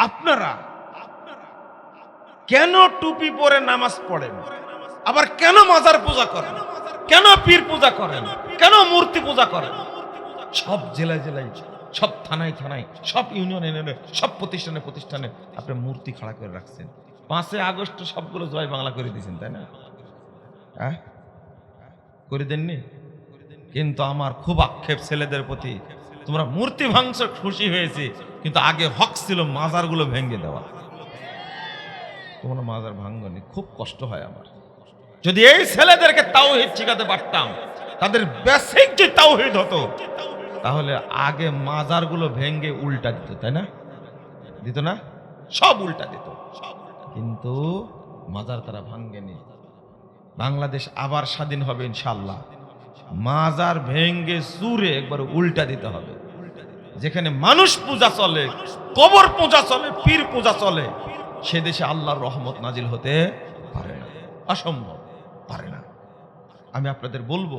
আপনারা কেন টুপি পরে নামাজ পড়েন, আবার কেন মাজার পূজা করেন, কেন পীর পূজা করেন, কেন মূর্তি পূজা করেন? সব জেলায় জেলায়, সব থানায় থানায়, সব ইউনিয়নে, সব প্রতিষ্ঠানে প্রতিষ্ঠানে আপনি মূর্তি খাড়া করে রাখছেন। 5 আগস্ট সবগুলো জয় বাংলা করে দিয়েছেন, তাই না? হ্যাঁ, করে দেননি? কিন্তু আমার খুব আক্ষেপ ছেলেদের প্রতি, তোমরা মূর্তি ভাঙছ খুশি হয়েছে, কিন্তু আগে হক ছিল মাজারগুলো ভেঙে দেওয়া। তোমরা মাজার ভাঙনি, খুব কষ্ট হয় আমার। যদি এই ছেলেদেরকে তাওহীদ শিখাতে পারতাম, তাদের বেসিক যে তাওহীদ হতো, তাহলে আগে মাজারগুলো ভেঙে উল্টা দিত, তাই না? দিত না? সব উল্টা দিত। কিন্তু মাজার তারা ভাঙেনি। বাংলাদেশ আবার স্বাধীন হবে ইনশাআল্লাহ। মাজার ভেঙ্গে চুরে একবার উল্টা দিতে হবে। যেখানে মানুষ পূজা চলে, কবর পূজা চলে, পীর পূজা চলে, সে দেশে আল্লাহর রহমত নাজিল হতে পারে না, অসম্ভব, পারে না। আমি আপনাদের বলবো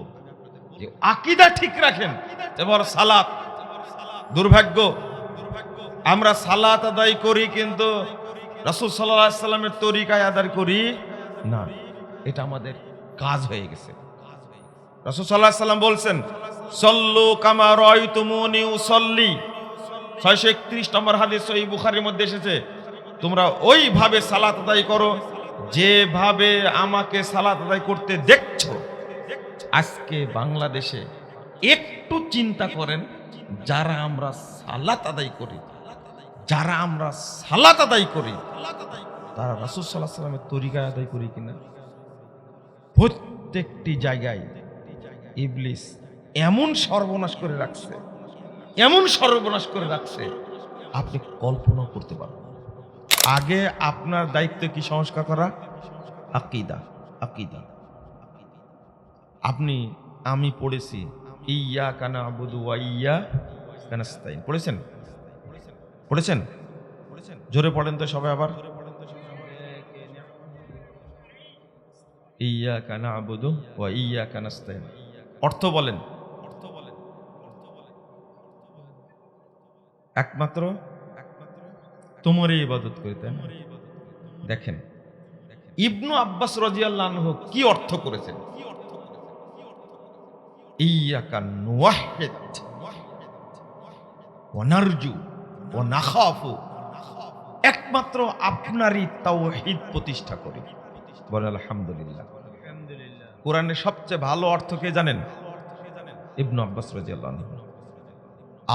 যে আকীদা ঠিক রাখেন। এবার সালাত, দুর্ভাগ্য আমরা সালাত আদায় করি কিন্তু রাসূল সাল্লাল্লাহু আলাইহি সাল্লামের তরিকায় আদায় করি না। এটা আমাদের কাজ হয়ে গেছে। রাসূল সাল্লাল্লাহু আলাইহি সাল্লাম বলছেন, সল্লু কামা রাআইতুমুনি উসাল্লি। 631 নম্বর হাদিস সহিহ বুখারীর মধ্যে এসেছে, তোমরা ওইভাবে সালাত আদায় করো যেভাবে আমাকে সালাত আদায় করতে দেখছো। আজকে বাংলাদেশে একটু চিন্তা করেন, যারা আমরা সালাত আদায় করি, তারা রাসূল সাল্লাল্লাহু আলাইহি সাল্লামের তরিকায় আদায় করি কিনা? প্রত্যেকটি জায়গায় ইবলিস এমন সর্বনাশ করে রাখছে, আপনি কল্পনা করতে পারবেন। আগে আপনার দায়িত্ব কি? সংস্কার করা, আকীদা। আমি পড়েছি ইয়্যাকা না'বুদু ওয়া ইয়্যাকা নাস্তাইন। পড়েছেন? জোরে পড়েন তো সবাই আবার। ইয়্যাকা না'বুদু ওয়া ইয়্যাকা নাস্তাইন। অর্থ বলেন। একমাত্র তোমারই ইবাদত করি, তাই না? দেখেন ইবনু আব্বাস রাদিয়াল্লাহু আনহু কি অর্থ করেছেন। ইয়্যাকা নুওয়াহহিদ ওয়া নারজু ওয়া নাখাফু, একমাত্র আপনারই তাওহীদ প্রতিষ্ঠা করি। বলেন আলহামদুলিল্লাহ। কোরআনের সবচেয়ে ভালো অর্থ কে জানেন? ইবনু আব্বাস রাদিয়াল্লাহু আনহু।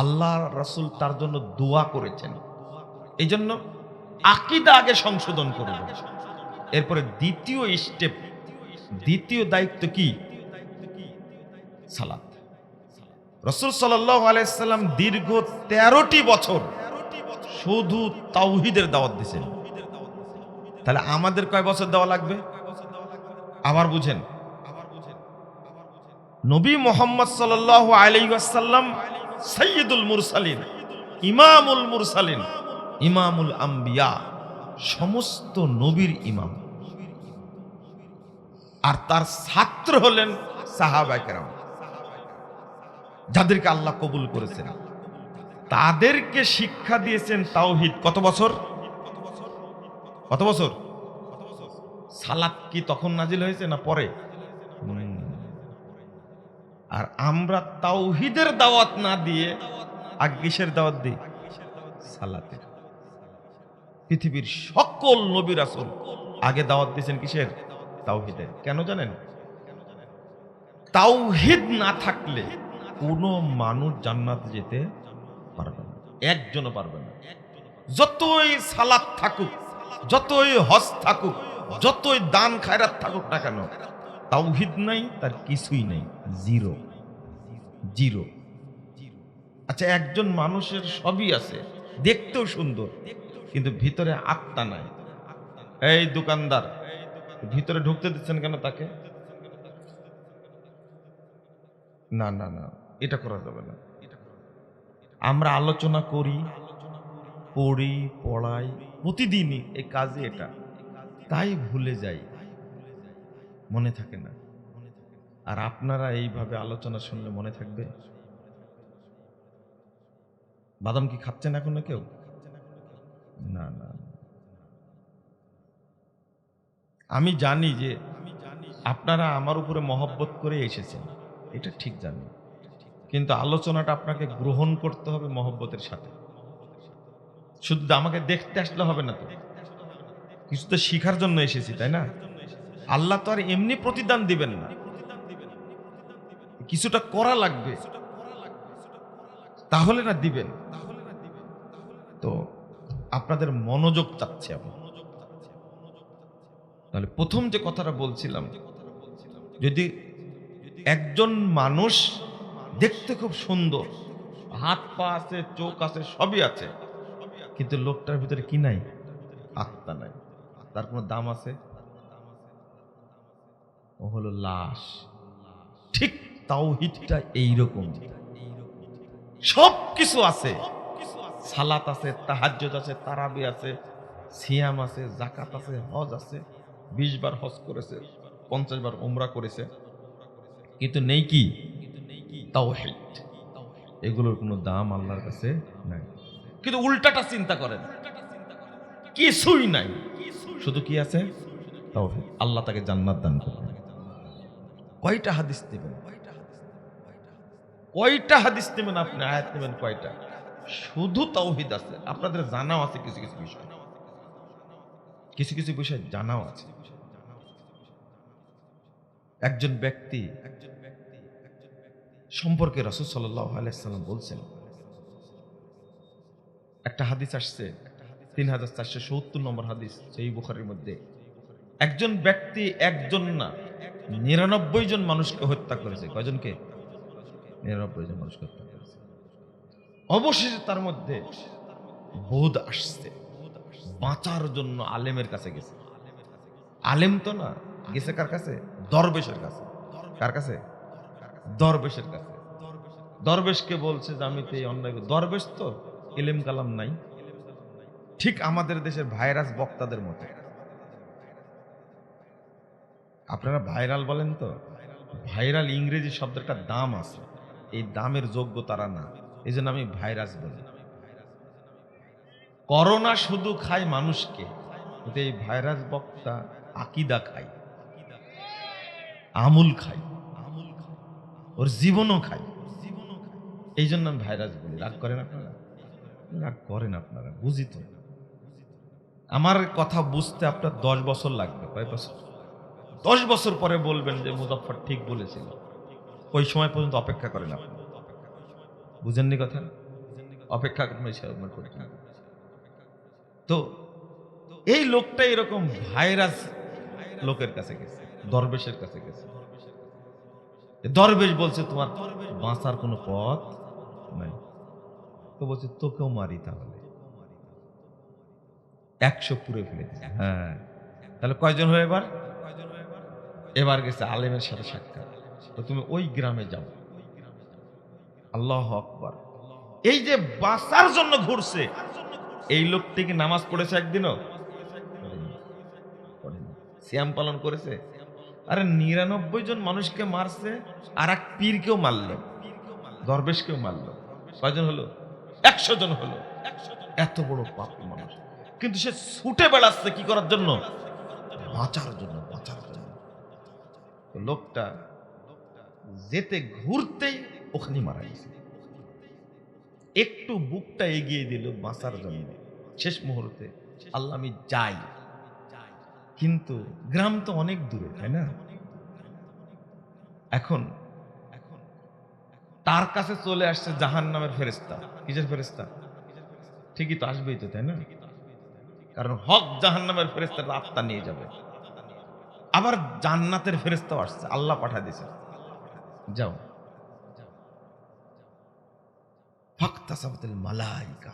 আল্লাহ রাসূল তার জন্য দোয়া করেছেন। এই জন্য আকীদা আগে সংশোধন করব, এরপরে দ্বিতীয় স্টেপ, দ্বিতীয় দায়িত্ব কি? সালাত। রাসূল সাল্লাল্লাহু আলাইহি সাল্লাম দীর্ঘ 13টি বছর শুধু তাওহীদের দাওয়াত দিয়েছেন। তাহলে আমাদের কয় বছর দেওয়া লাগবে? আবার বুঝেন, নবী মুহাম্মদ সাল্লাল্লাহু আলাইহি ওয়াসাল্লাম সাইয়্যিদুল মুরসালিন, ইমামুল মুরসালিন, ইমামুল আম্বিয়া, সমস্ত নবীর ইমাম। আর তার ছাত্র হলেন সাহাবায়ে কেরাম, যাদেরকে আল্লাহ কবুল করেছেন। তাদেরকে শিক্ষা দিয়েছেন তাওহীদ। কত বছর? সালাত কি তখন নাজিল হয়েছে না পরে? আর আমরা তাওহীদের দাওয়াত না দিয়ে আগে কিসের দাওয়াত দিই? সালাতের। পৃথিবীর সকল নবী রাসূল আগে দাওয়াত দিয়েছেন কিসের? তাওহীদের। কেন জানেন? তাওহীদ না থাকলে কোনো মানুষ জান্নাতে যেতে পারবে না, একজনও পারবে না। যতই সালাত থাকুক, যতই হজ থাকুক, যতই দান খায়রাত থাকুক না কেন, তাওহীদ নাই, তার কিছুই নাই, জিরো। আচ্ছা, একজন মানুষের সবই আছে, দেখতেও সুন্দর, কিন্তু ভিতরে আত্মা নাই। এই দোকানদার, ভিতরে ঢুকতে দিচ্ছেন কেন তাকে? না, এটা করা যাবে না। আমরা আলোচনা করি, পড়ি, পড়াই প্রতিদিনই, এই কাজে এটা, তাই ভুলে যাই, মনে থাকে না। আর আপনারা এইভাবে আলোচনা শুনলে মনে থাকবে? বাদাম কি খাচ্ছেন এখনো কেউ? না, আমি জানি যে আপনারা আমার উপরে মহব্বত করে এসেছেন, এটা ঠিক জানি, কিন্তু আলোচনাটা আপনাকে গ্রহণ করতে হবে মহব্বতের সাথে। শুধু আমাকে দেখতে আসলে হবে না, তো কিছু তো শিখার জন্য এসেছি, তাই না? আল্লাহ তো আর এমনি প্রতিদান দিবেন না, কিছুটা করা লাগবে, তাহলে না দিবেন। তো আপনাদের মনোযোগ চাচ্ছি আমি। তাহলে প্রথম যে কথাটা বলছিলাম, যদি একজন মানুষ দেখতে খুব সুন্দর, হাত পা আছে, চোখ আছে, সবই আছে, কিন্তু লোকটার ভিতরে কি নাই? আত্মা নাই, তার কোনো দাম আছে? ও হলো লাশ। ঠিক তাওহীদটা এইরকম, সব কিছু আছে, সালাত আছে, তাহাজ্জুদ আছে, তারাবি আছে, সিয়াম আছে, যাকাত আছে, হজ আছে, 20 বার হজ করেছে, 50 বার উমরা করেছে, কিন্তু নেই কি? তাওহীদ। এগুলোর কোনো দাম আল্লাহর কাছে নাই। কিন্তু উল্টাটা চিন্তা করেন, কিছুই নাই, শুধু কি আছে? তাওহীদ। আল্লাহ তাকে জান্নাত দান করবেন। কয়টা হাদিস নেবেন? কয়টা হাদিস নেবেন আপনি? আয়াত নেবেন কয়টা? শুধু তাওহীদ আছে। আপনাদের জানাও আছে কিছু কিছু বিষয়, কিছু কিছু বিষয় জানাও আছে। একজন ব্যক্তি সম্পর্কে রাসূল সাল্লাল্লাহু আলাইহি ওয়াসাল্লাম বলছেন, একটা হাদিস আসছে 3470 নম্বর হাদিস সহিহ বুখারীর মধ্যে, একজন ব্যক্তি একজন না 99 জন মানুষকে হত্যা করেছে। কয়জনকে? 99 জন মানুষকে হত্যা করেছে। অবশেষে তার মধ্যে বোধ আসছে, বাঁচার জন্য আলেমের কাছে গেছে। আলেম তো না, গেছে কার কাছে? দরবেশের কাছে। কার কাছে? দরবেশের কাছে। দরবেশকে বলছে যে আমি তো এই অন্যায়। দরবেশ তো ইলম কালাম নাই, ঠিক আমাদের দেশের ভাইরাস বক্তাদের মতো। আপনারা ভাইরাল বলেন তো, ভাইরাল ইংরেজি শব্দের একটা দাম আছে, এই দামের যোগ্য তারা না, এই জন্য আমি ভাইরাস বলি। করোনা শুধু খায় মানুষকে, কিন্তু এই ভাইরাস বক্তা আকিদা খায়, আমুল খায়, ওর জীবনও খায়। এই জন্য আমি ভাইরাস বলি। রাগ করেন আপনারা? রাগ করেন আপনারা, বুঝি তো। আমার কথা বুঝতে আপনার 10 বছর লাগবে। কয় বছর? 10 বছর পরে বলবেন যে মুজাফফর ঠিক বলেছিল। ওই সময় পর্যন্ত অপেক্ষা করেন আপনি। বুঝেননি কথা? অপেক্ষা করতে। তো এই লোকটা এরকম ভাইরাস লোকের কাছে গেছে, দরবেশের কাছে গেছে। দরবেশ বলছে তোমার বাঁচার কোনো পথ নাই। তো বলছে তোকেও মারি তাহলে। 100 পুরে ফেলে দিছে। হ্যাঁ, তাহলে কয়জন হয়ে এবার? এবার গেছে আলেমের সাথে সাক্ষাৎ। তো তুমি ওই গ্রামে যাও। আল্লাহু আকবার। এই যে বাঁচার জন্য ঘুরছে, এই লোকটি কি নামাজ পড়েছে একদিনও? সিয়াম পালন করেছে? আরে 99 জন মানুষকে মারছে, আর এক পীরকেও মারলো, দরবেশকেও মারলো। কয়জন হলো? 100 জন হলো। এত বড় পাপ মানুষ, কিন্তু সে ছুটে বেড়াচ্ছে কি করার জন্য? বাঁচার জন্য, বাঁচার জন্য। লোকটা যেতে ঘুরতেই ওখানে মারা গেছে। একটু বুকটা এগিয়ে দিল বাঁচার জন্য, শেষ মুহূর্তে আল্লাহ আমি যাই, কিন্তু গ্রাম তো অনেক দূরে, তাই না? এখন তার কাছে চলে আসছে জাহান্নামের ফেরেশতা। কিসের ফেরেশতা? ঠিকই তো আসবেই তো, তাই না? কারণ হক জাহান্নামের ফেরেশতারা আত্মা নিয়ে যাবে। আবার জান্নাতের ফেরেশতাও আসছে, আল্লাহ পাঠা দিয়েছে, যাও। ফাকতাসাবাতিল মালাইকা,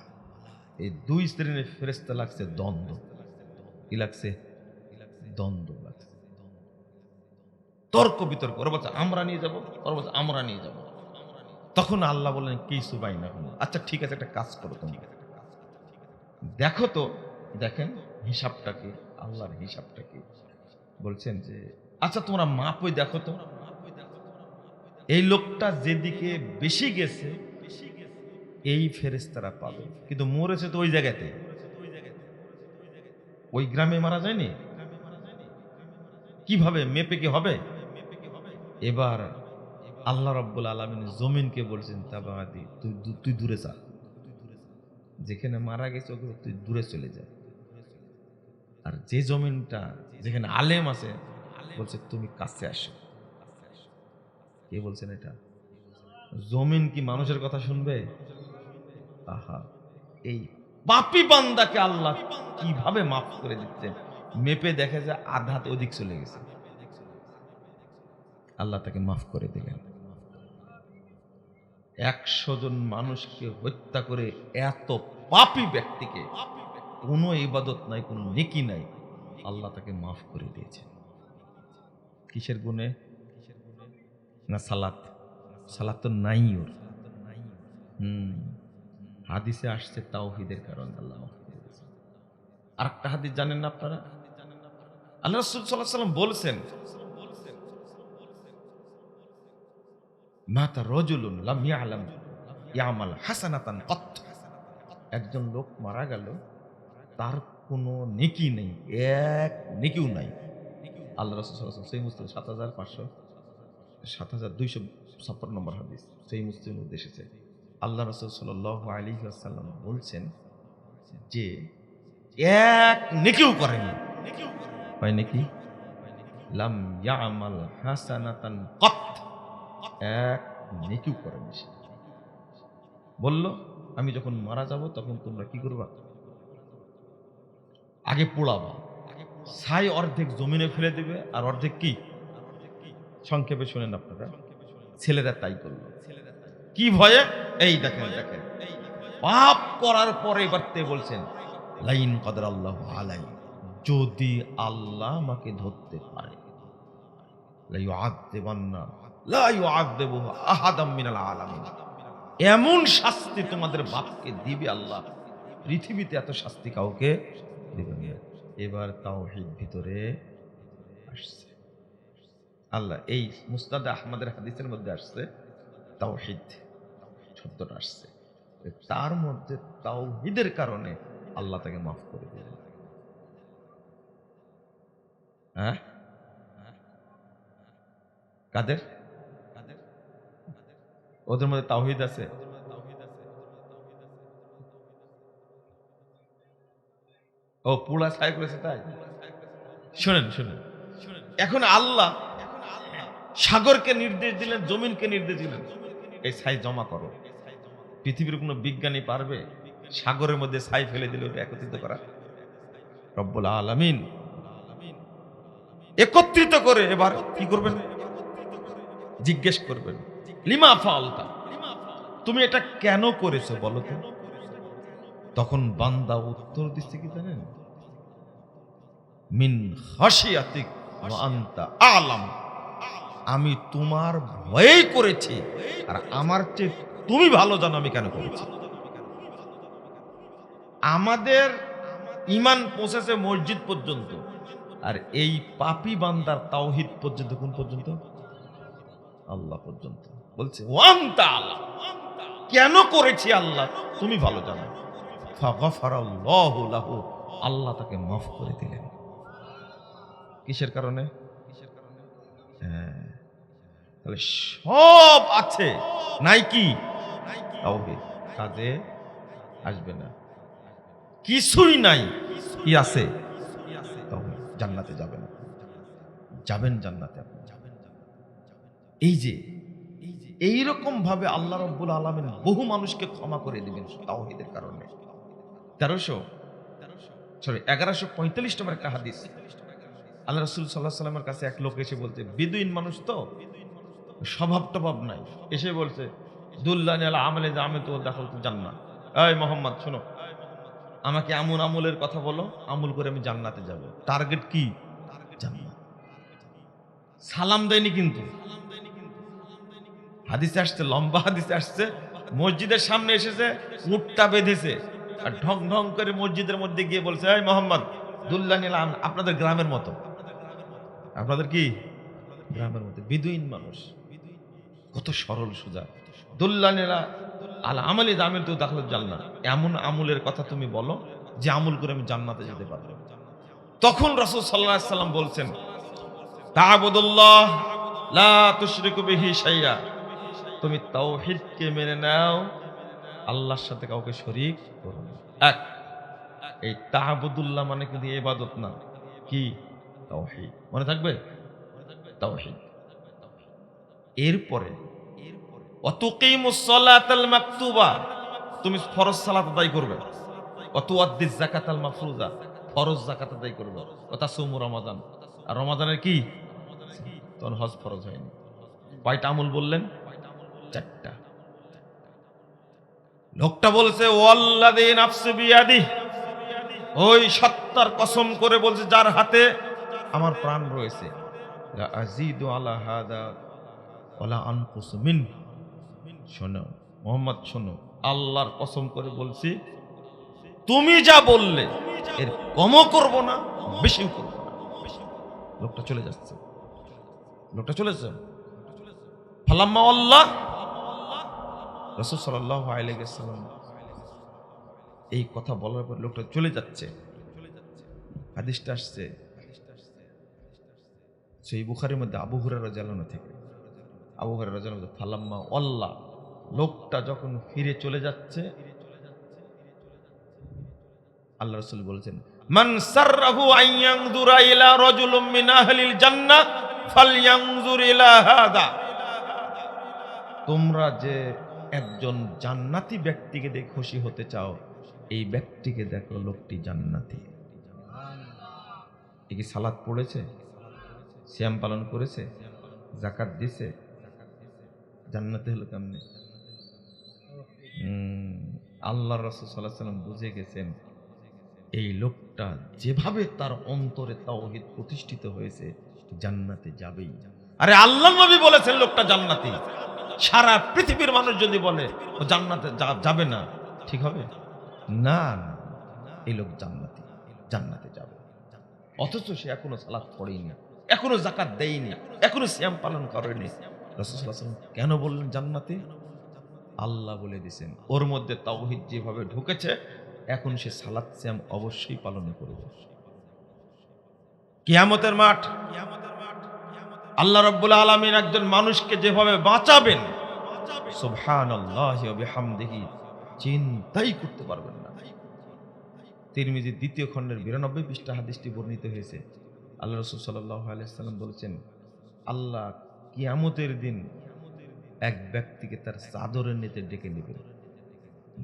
এই দুই শ্রেণীর ফেরেশতা লাগছে দ্বন্দ্ব। কি লাগছে? দ্বন্দ্ব লাগছে, তর্ক বিতর্ক। ওরা বলছে আমরা নিয়ে যাবো, ওরা বলছে আমরা নিয়ে যাবো। তখন আল্লাহ বললেন কি সুবাই না, আচ্ছা ঠিক আছে, একটা কাজ করো তুমি, দেখো তো, দেখেন হিসাবটা কি, আল্লাহর হিসাবটা কি। বলছেন যে আচ্ছা তোমরা মাপই দেখো তো, এই লোকটা যেদিকে বেশি গেছে এই ফেরেশতারা পাবে, কিন্তু মরেছে তো ওই জায়গাতে, ওই গ্রামে মারা যায়নি। কিভাবে মেপে কি হবে? এবার আল্লাহ রাব্বুল আলামিন জমিনকে বলছেন তাবাদি, তুই দূরে যা, যেখানে মারা গেছে ওগুলো তুই দূরে চলে যা। আর যে জমিনটা যেখানে আলেম আছে বলছে তুমি কাছে আসো। কে বলছেন এটা? জমিন কি মানুষের কথা শুনবে? আহা, এই পাপী বান্দাকে আল্লাহ কিভাবে মাফ করে দিচ্ছেন। মেপে দেখে যে আধাত অধিক চলে গেছে, আল্লাহ তাকে মাফ করে দিলেন। 100 জন মানুষকে হত্যা করে এত পাপী ব্যক্তিকে কোনো ইবাদত নাই, কোনো নেকি নাই, আল্লাহ তাকে মাফ করে দিয়েছেন। কিসের গুণে? না সালাত। সালাত তো নাই ওর। হাদিসে আসছে তাওহীদের কারণে আল্লাহ মাফ করে দিয়েছেন। আর একটা হাদিস জানেন না আপনারা? আল্লাহ রাসূল সাল্লাল্লাহু আলাইহি ওয়াসাল্লাম বলছেন, মাতা রাজুলুন লাম ইয়ালাম ইয়ামাল হাসানাতান কত। একজন লোক মারা গেল, তার কোনো নেকি নেই, এক নেকিও নাই। আল্লাহ রাসূল সাল্লাল্লাহু আলাইহি ওয়াসাল্লাম, সেই মুসলিম 7256 নম্বর হাদিস, সেই মুসলিমের মধ্যে এসেছে। আল্লাহ রাসূল সাল্লাল্লাহু আলাইহি ওয়াসাল্লাম বলছেন যে এক নেকিও করেনি। হয় নাকি? লাম ইয়ামাল হাসানাতান কত, এক নেকিও করেনি সে। বলল আমি যখন মারা যাব তখন তোমরা কি করবা? আগে পোড়াবা, ছাই অর্ধেক জমিনে ফেলে দিবে আর অর্ধেক কি? সংক্ষেপে শুনেন আপনারা। ছেলেরা তাই করলো। কি ভয়ে? এই দেখেন দেখেন, পাপ করার পরে এবার তে বলছেন লাইন কদর আল্লাহ আলাই, যদি আল্লাহ আমাকে ধরতে পারে, লা ইউআযযিবান্না লা ইউআযযিবুহু আহাদাম মিনাল আলামিন, এমন শাস্তি তোমাদের বাপকে দিবে আল্লাহ, পৃথিবীতে এত শাস্তি কাউকে দিবেন না। এবার তাওহীদ ভিতরে আসছে। আল্লাহ এই মুসনাদ আহমদের হাদিসের মধ্যে আসছে তাওহীদ শব্দটা আসছে, তার মধ্যে তাওহীদের কারণে আল্লাহ তাকে মাফ করে দিলেন। হ্যাঁ, কাদের? ওদের মধ্যে তাওহীদ আছে। ও পুরা ছাই করেছে তাই? শুনেন শুনেন, এখন আল্লাহ সাগরকে নির্দেশ দিলেন, জমিনকে নির্দেশ দিলেন, এই ছাই জমা করো। পৃথিবীর কোনো বিজ্ঞানী পারবে সাগরের মধ্যে ছাই ফেলে দিলে ওটা একত্রিত করা? রব্বুল আলামিন একত্রিত করে এবার কি করবেন? জিজ্ঞেস করবেন, লিমা ফাআলতা, তুমি এটা কেন করেছো বলো তো? তখন বান্দা উত্তর দিচ্ছে কি জানেন? মিন খাশিয়াতিক ওয়া আনতা আ'লাম, আমি তোমার ভয়েই করেছি, আর আমার চেয়ে তুমি ভালো জানো আমি কেন করেছি। আমাদের ঈমান পৌঁছেছে মসজিদ পর্যন্ত, আর এই পাপী বান্দার তাওহীদ পর্যন্ত কোন পর্যন্ত? আল্লাহ পর্যন্ত। বলছে ওয়া আনতা আ'লাম, কেন করেছি আল্লাহ তুমি ভালো জানো। ফাগফারাল্লাহু লাহু, আল্লাহ তাকে মাফ করে দিলেন। কিসের কারণে? তাহলে সব আছে, নাই কি? তাওহীদ কাজে আসবে না। কিছুই নাই, কি আছে? তাওহীদ। জান্নাতে যাবেন, যাবেন জান্নাতে আপনি। এই যে এইরকম ভাবে আল্লাহ রাব্বুল আলামিন বহু মানুষকে ক্ষমা করে দিবেন তাওহীদের কারণে। 1145 নম্বর একটা হাদিস, আল্লাহ রাসূল সাল্লাল্লাহু আলাইহি ওয়াসাল্লামের কাছে এক লোক এসে বলতে, বেদুইন মানুষ তো, স্বভাব টভাব নাই, এসে বলছে দুল্লানি আলা আমালে যাআমাতু দাখালতু জান্নাহ। এই মুহাম্মদ শোনো, আমাকে এমন আমলের কথা বলো, আমল করে আমি জান্নাতে যাব। টার্গেট কি? জান্নাত। সালাম দেয়নি কিন্তু, হাদিসে আসছে, লম্বা হাদিসে আসছে, মসজিদের সামনে এসেছে, উটটা বেঁধেছে, আর ঢং ঢং করে মসজিদের মধ্যে গিয়ে বলছে, এই মোহাম্মদ দুল্লানি আলা, আপনাদের গ্রামের মতো, আপনাদের কি গ্রামের মতো বেদুইন মানুষ, কত সরল সোজা। দুল্লানি আলা আমালি যাআমাতু দাখালতু জান্নাহ, এমন আমলের কথা তুমি বলো যে আমল করে আমি জান্নাতে যেতে পারবো। তখন রাসূল সাল্লাল্লাহু আলাইহি ওয়াসাল্লাম বলছেন, তা'বুদুল্লাহ লা তুশরিকু বিহি শাইআ, তুমি তাওহীদকে মেনে নাও, আল্লাহর সাথে কাউকে শরীক করো না। এক, এই তা'বুদুল্লাহ মানে কিন্তু ইবাদত না, কি? তাওহীদ। মনে থাকবে? তাওহীদ। এরপরে ওয়া তুকিমুস সালাতাল মাকতুবা, তুমি ফরজ সালাত আদায় করবে। ওয়া তুআদ্দিজ যাকাতাল মাফরুজা, ফরজ যাকাত আদায় করবে। ওয়া তাসুমু রমাদান, আর রমাদানের কি? তখন হজ ফরজ হয়নি। কয়টা আমল বললেন? চারটা। লোকটা বলছে ওয়াল্লাযী নাফসি বিয়াদিহি, ওই সত্তার কসম করে বলছে যার হাতে আমার প্রাণ রয়েছে, লা আযীদু আলা হাদা ওয়ালা আনকুসু মিন। শোনো মুহাম্মদ, শোনো, আল্লাহর কসম করে বলছি, তুমি যা বললে এর কমও করব না, বেশিও করব না। লোকটা চলে যাচ্ছে, লোকটা চলেছে। ফালাম্মা আল্লাহ, রাসূল সাল্লাল্লাহু আলাইহি ওয়াসাল্লাম এই কথা বলার পর লোকটা চলে যাচ্ছে। হাদিসটা আসছে সেই বুখারীর মধ্যে আবু হুরায়রা রাদিয়াল্লাহু আনহু থেকে। আবু হুরায়রা রাদিয়াল্লাহু আনহু, ফালাম্মা আল্লাহ, লোকটা যখন ফিরে চলে যাচ্ছে, আল্লাহ রাসূল বলেছেন, মান সাররাহু আন ইয়ানজুরা ইলা রাজুলিন মিন আহলিল জান্নাহ ফালয়ানজুর ইলা হাদা, তোমরা যে একজন জান্নাতি ব্যক্তিকে দেখে খুশি হতে চাও, এই ব্যক্তিকে দেখো, লোকটি জান্নাতি। এ কি সালাত পড়েছে, সিয়াম পালন করেছে, যাকাত দিছে, জান্নাতি হলো কেমনে? আল্লাহ রাসূল সাল্লাল্লাহু আলাইহি ওয়াসাল্লাম বুঝে গেছেন এই লোকটা যেভাবে তার অন্তরে তাওহীদ প্রতিষ্ঠিত হয়েছে, জান্নাতে যাবেই। আরে আল্লাহর নবী বলেছেন লোকটা জান্নাতি। সারা পৃথিবীর মানুষ যদি বলে ও জান্নাতে যাবে না, ঠিক হবে? না, এই লোক জান্নাতি, জান্নাতে যাবে। অথচ সে এখনো সালাত পড়েনি, এখনো যাকাত দেয়নি, এখনো সিয়াম পালন করেনি। রাসূল সাল্লাল্লাহু আলাইহি ওয়াসাল্লাম কেন বললেন জান্নাতি? আল্লাহ বলে দিয়েছেন ওর মধ্যে তাওহীদ যেভাবে ঢুকেছে, এখন সে সালাত সিয়াম অবশ্যই পালন করবে। কিয়ামতের মাঠ, আল্লাহ রাব্বুল আলামিন একজন মানুষকে যেভাবে বাঁচাবেন, সুবহানাল্লাহি ওয়া বিহামদিহি, চিন্তাই করতে পারবেন না। তিরমিজির 2য় খণ্ডের 92 পৃষ্ঠা হাদিসটি বর্ণিত হয়েছে। আল্লাহ রাসূল সাল্লাল্লাহু আলাইহি ওয়াসাল্লাম বলেছেন, আল্লাহ কিয়ামতের দিন এক ব্যক্তিকে তার চাদরের নিচে ডেকে নেবেন,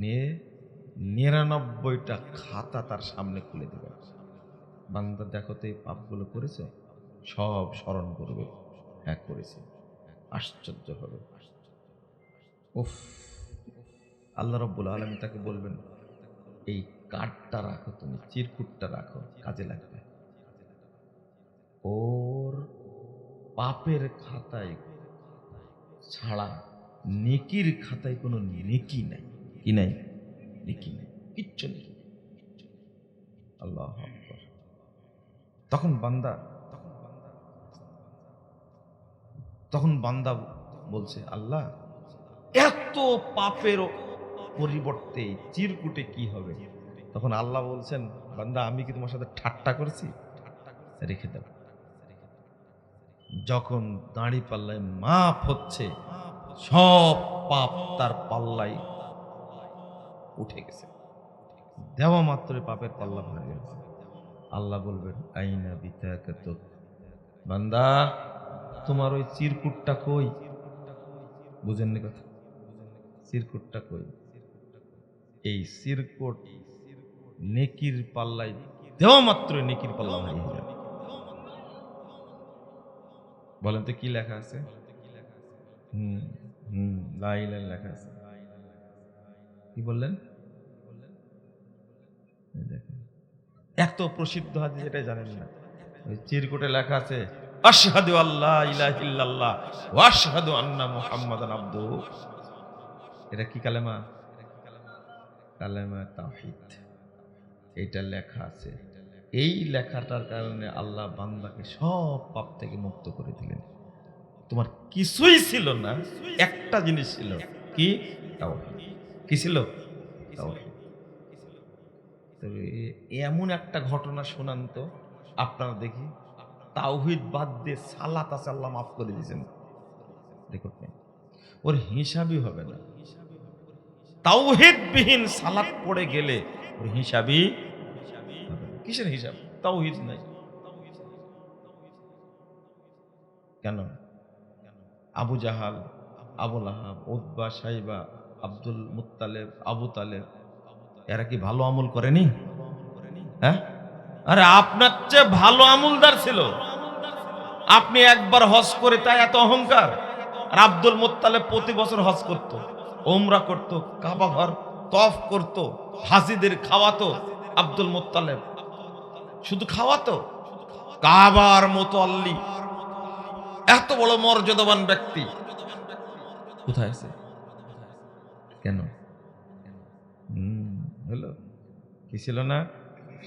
নিয়ে 99টা খাতা তার সামনে খুলে দেবেন। বান্দা দেখো তো এই পাপগুলো করেছে, সব স্মরণ করবে, হ্যাঁ করেছে। আশ্চর্য হবে। উফ, আল্লাহ রাব্বুল আলামিন তাকে বলবেন, এই কার্ডটা রাখো, তুমি চিরকুটটা রাখো, কাজে লাগবে। ওর পাপের খাতায় ছাড়া নেকির খাতায় কোনো নেকি নাই। কি নাই? নেকি নাই, কিচ্ছু নেই। আল্লাহু আকবার। তখন বান্দা বলছে, আল্লাহ এত পাপের পরিবর্তে চিরকুটে কি হবে? তখন আল্লাহ বলছেন, বান্দা আমি কি তোমার সাথে ঠাট্টা করেছি? রেখে দাও। যখন দাঁড়ি পাল্লায় মাপ হচ্ছে, সব পাপ তার পাল্লায় উঠে গেছে। দেওয়া মাত্র পাপের পাল্লা ভারী গেছে। আল্লাহ বলবেন, আইনা বিতাকাতুক, বান্দা তোমার ওই চিরকুটটা কই? বুঝেননি কথা? চিরকুটটা কই? এই চিরকুট নেকির পাল্লায় দেওয়া মাত্র নেকির পাল্লা ভারী হয়ে যাবে। বলেন তো কি লেখা আছে? লা ইলাহা লেখা আছে। কি বললেন? এত প্রসিদ্ধ হাদিস, এটাই জানেন না? ওই চিরকুটে লেখা আছে, আশহাদু আল্লা ইলাহা ইল্লাল্লাহ ওয়া আশহাদু আন্না মুহাম্মাদান আবদুহু। এটা কি কালেমা? কালেমা তাওহীদ। এটা লেখা আছে। এই লেখাটার কারণে আল্লাহ বান্দাকে সব পাপ থেকে মুক্ত করে দিলেন। তোমার কিছুই ছিল না, একটা জিনিস ছিল, কি? তাওহীদ। কি ছিল? তাওহীদ। তবে এমন একটা ঘটনা শোনান তো আপনারা দেখি, তাওহীদ বাদ দিয়ে সালাত আছে, আল্লাহ মাফ করে দিয়েছেন। দেখুন, ওর হিসাবই হবে না। তাওহীদ বিহীন সালাত পড়ে গেলে ওর হিসাবই হবে না। কিসের হিসাব? তাওহীদ নাই। কেন? আবু জাহাল, আবু লাহাব, উতবা, সাইবা, আব্দুল মুত্তালেব, আবু তালেব, এরা কি ভালো আমল করেনি? হ্যাঁ, আরে আপনার চেয়ে ভালো আমলদার ছিল। আপনি একবার হজ করে তাই এত অহংকার? আর আব্দুল মুত্তালেব প্রতি বছর হজ করত, ওমরা করত, কাবা ঘর তওয়াফ করত, হাজিদের খাওয়াতো। আব্দুল মুত্তালেব শুধু খাওয়াতো? কাবার মুতাল্লি, এত বড় মর্যাদাবান ব্যক্তি কোথায় আছে? কেন? হলো কি ছিল না?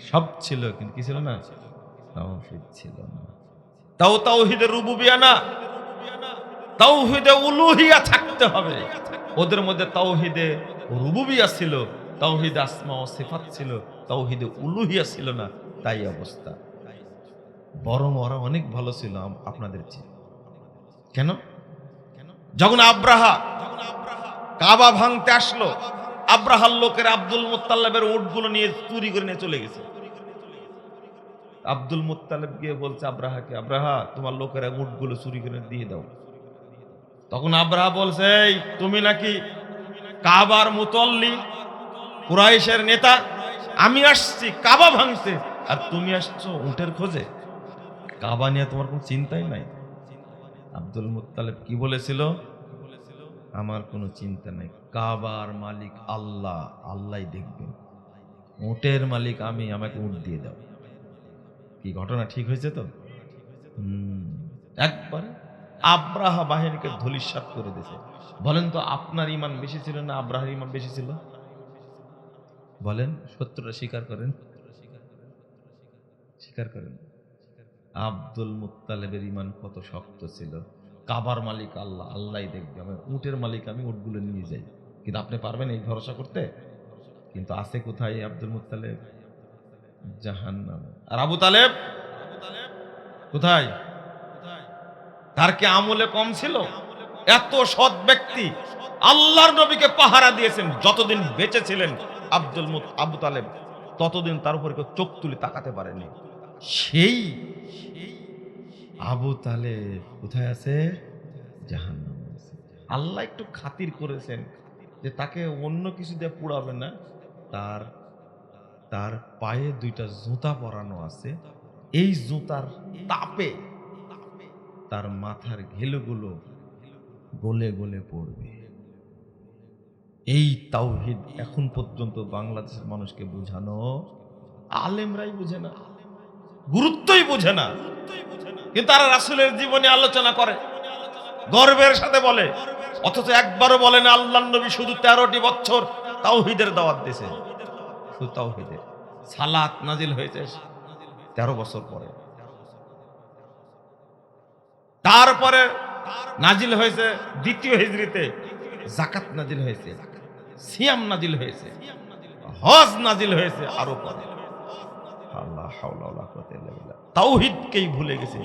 সব ছিল, কিন্তু কি ছিল না? তাওহীদ ছিল না। তাওহীদে রুবুবিয়া না, তাওহীদে উলুহিয়া থাকতে হবে। ওদের মধ্যে তাওহীদে রুবুবিয়া ছিল, তাওহীদে আসমা ও সিফাত ছিল, তাওহীদে উলুহিয়া ছিল না। তাই অবস্থা। বরং ওরা অনেক ভালো ছিল আপনাদের চেয়ে। কেন? যখন আব্রাহা কাবা ভাঙতে আসলো, আব্রাহার লোকের আব্দুল মুত্তালিবের উটগুলো নিয়ে চুরি করে নিয়ে চলে গেছে। আব্দুল মুত্তালিব গিয়ে বলছে আব্রাহাকে, আব্রাহা তোমার লোকেরা উটগুলো চুরি করে দিয়ে দাও। তখন আব্রাহা বলছে, এই তুমি নাকি কাবার মুতাল্লি, কুরাইশের নেতা? আমি আসছি কাবা ভাঙতে, আর তুমি আসছো উটের খোঁজে? কাবা নিয়ে তোমার কোনো চিন্তাই নাই। আব্দুল মুত্তালিব কি বলেছিল? আমার কোনো চিন্তা নাই, কাবার মালিক আল্লাহ, আল্লাহই দেখবেন, উটের মালিক আমি, আমাকে উট দিয়ে দাও। কি ঘটনা ঠিক হয়েছে তো? একবারে আব্রাহা বাহিনীকে ধূলিসাৎ করে দিয়েছে। বলেন তো, আপনার ইমান বেশি ছিল না আব্রাহার ইমান বেশি ছিল? বলেন, সত্যটা স্বীকার করেন, স্বীকার করেন। আব্দুল মুত্তালিবের ইমান কত শক্ত ছিল। কাবার মালিক আল্লাহ, আল্লাহই দেখবে, আমি উটের মালিক, আমি উটগুলো নিয়ে যাই। কিন্তু আপনি পারবেন এই ভরসা করতে? কিন্তু আছে কোথায় আব্দুল মুত্তালিব? জাহান্নামে। আর আবু তালেব কোথায়? তার কি আমলে কম ছিল? এত সৎ ব্যক্তি, আল্লাহর নবীকে পাহারা দিয়েছেন যতদিন বেঁচে ছিলেন আবু তালেব, ততদিন তার উপরে কেউ চোখ তুলে তাকাতে পারেনি। সেই আবু তালেব কোথায় আছে? জাহান্নামে আছে। আল্লাহ একটু খাতির করেছেন যে তাকে অন্য কিছু দিয়ে পুড়াবে না, তার তার পায়ে দুইটা জুতা পরানো আছে। এই জুতার তাপে তার মাথার ঘেলুগুলো গলে গলে পড়বে। এই তাওহীদ এখন পর্যন্ত বাংলাদেশের মানুষকে বোঝানো, আলেমরাই বুঝে না, গুরুত্বই বুঝে না। কিন্তু তারা রাসূলের জীবনে আলোচনা করে, গর্বের সাথে বলে, অথচ একবারও বলে না আল্লাহর নবী শুধু 13টি বছর তাওহীদের দাওয়াত দিয়েছে। শুধু তাওহীদের। সালাত নাজিল হয়েছে 13 বছর পরে। তারপরে নাজিল হয়েছে দ্বিতীয় হিজরিতে, যাকাত নাজিল হয়েছে, সিয়াম নাজিল হয়েছে, হজ নাজিল হয়েছে আরো পরে। আল্লাহ হাওলা ওয়ালা কুওয়াতা ইল্লা বিল্লাহ। তাওহীদকেই ভুলে গেছে।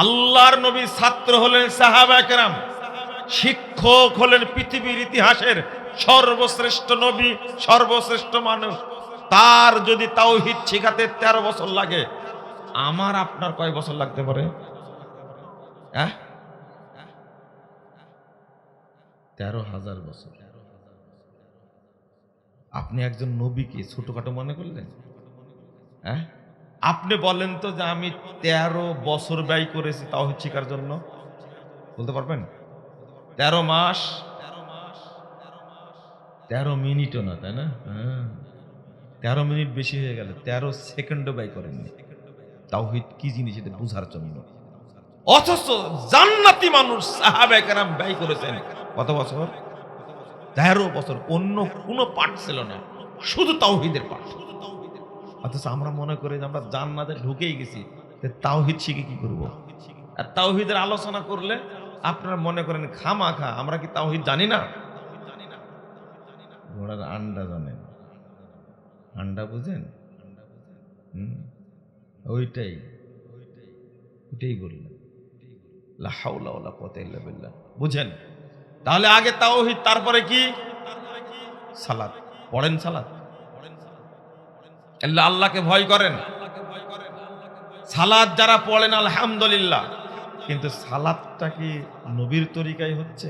আল্লাহর নবীর ছাত্র হলেন সাহাবায়ে কেরাম, শিক্ষক হলেন পৃথিবীর ইতিহাসের সর্বশ্রেষ্ঠ নবী, সর্বশ্রেষ্ঠ মানুষ। তার যদি তাওহীদ শিখাতে 13 বছর লাগে, আমার আপনার কয় বছর লাগতে পারে? 13,000 বছর। আপনি একজন নবীকে ছোটখাটো মনে করলেন? আপনি বলেন তো যে আমি 13 বছর ব্যয় করেছি তাওহীদ শিখার জন্য, বলতে পারবেন? 13 মাস, 13 মিনিটও না, তাই না? 13 মিনিট বেশি হয়ে গেল, 13 সেকেন্ডও ব্যয় করেননি তাওহীদ কি জিনিস এটা বোঝার জন্য। অথচ জান্নাতি মানুষ সাহাবায়ে কেরাম ব্যয় করেছেন কত বছর? 13 বছর। অন্য কোনো পাঠ ছিল না, শুধু তাওহীদের পাঠ। অথচ আমরা মনে করি যে আমরা জান্নাতে ঢুকেই গেছি, তাওহীদ শিখে কি করব? আর তাওহীদের আলোচনা করলে আপনারা মনে করেন খামাখা আমরা কি তাওহীদ জানি না? ঘোড়ার আন্ডা জানেন, আন্ডা বুঝেন? ওইটাই এটাই বললেন, লা হাওলা ওয়ালা কুওয়াতা ইল্লা বিল্লাহ। বুঝেন? তাহলে আগে তাওহীদ, তারপরে কি? সালাত। পড়েন সালাত, আল্লাহকে ভয় করেন। সালাত যারা পড়েন আলহামদুলিল্লাহ, কিন্তু সালাতটা কি নবীর তরিকায় হচ্ছে?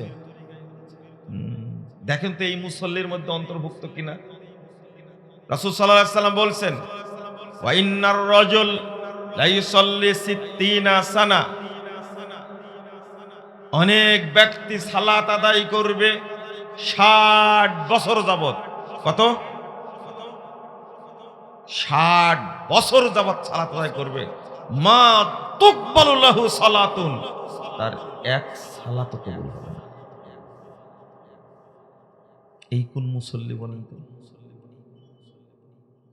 দেখেন তো এই মুসল্লির মধ্যে অন্তর্ভুক্ত কিনা। রাসূল সাল্লাল্লাহু আলাইহি ওয়াসাল্লাম বলছেন, ওয়া ইন্নার রাজুল লা ইউসাল্লি 60 সানা, অনেক ব্যক্তি সালাত আদায় করবে 60 বছর যাবত। কত? 60 বছর যাবত সালাত আদায় করবে। মা তুকবালু লাহু সালাতুন, তার এক সালাত কবুল হবে না। এই কোন মুসল্লি বলেন তো?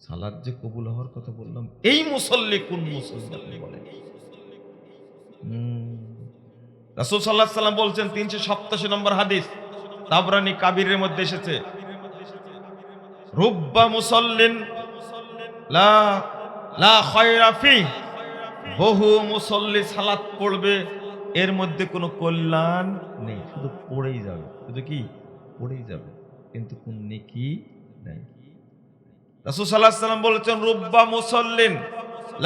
সালাত যে কবুল হওয়ার কথা বললাম, এই মুসল্লি কোন মুসল্লি আপনি বলেন? রাসূল সাল্লাল্লাহু আলাইহি ওয়াসাল্লাম বলছেন, 387 নম্বর হাদিস, তাবরানী কাবীরের মধ্যে এসেছে, রুব্বা মুসাল্লিন লা লা খায়রা ফি, বহু মুসল্লি সালাত পড়বে, এর মধ্যে কোনো কল্যাণ নেই, শুধু পড়েই যাবে। শুধু কি? পড়েই যাবে, কিন্তু কোন নেকি নাই। রাসূল সাল্লাল্লাহু আলাইহি ওয়াসাল্লাম বলেছেন, রুব্বা মুসাল্লিন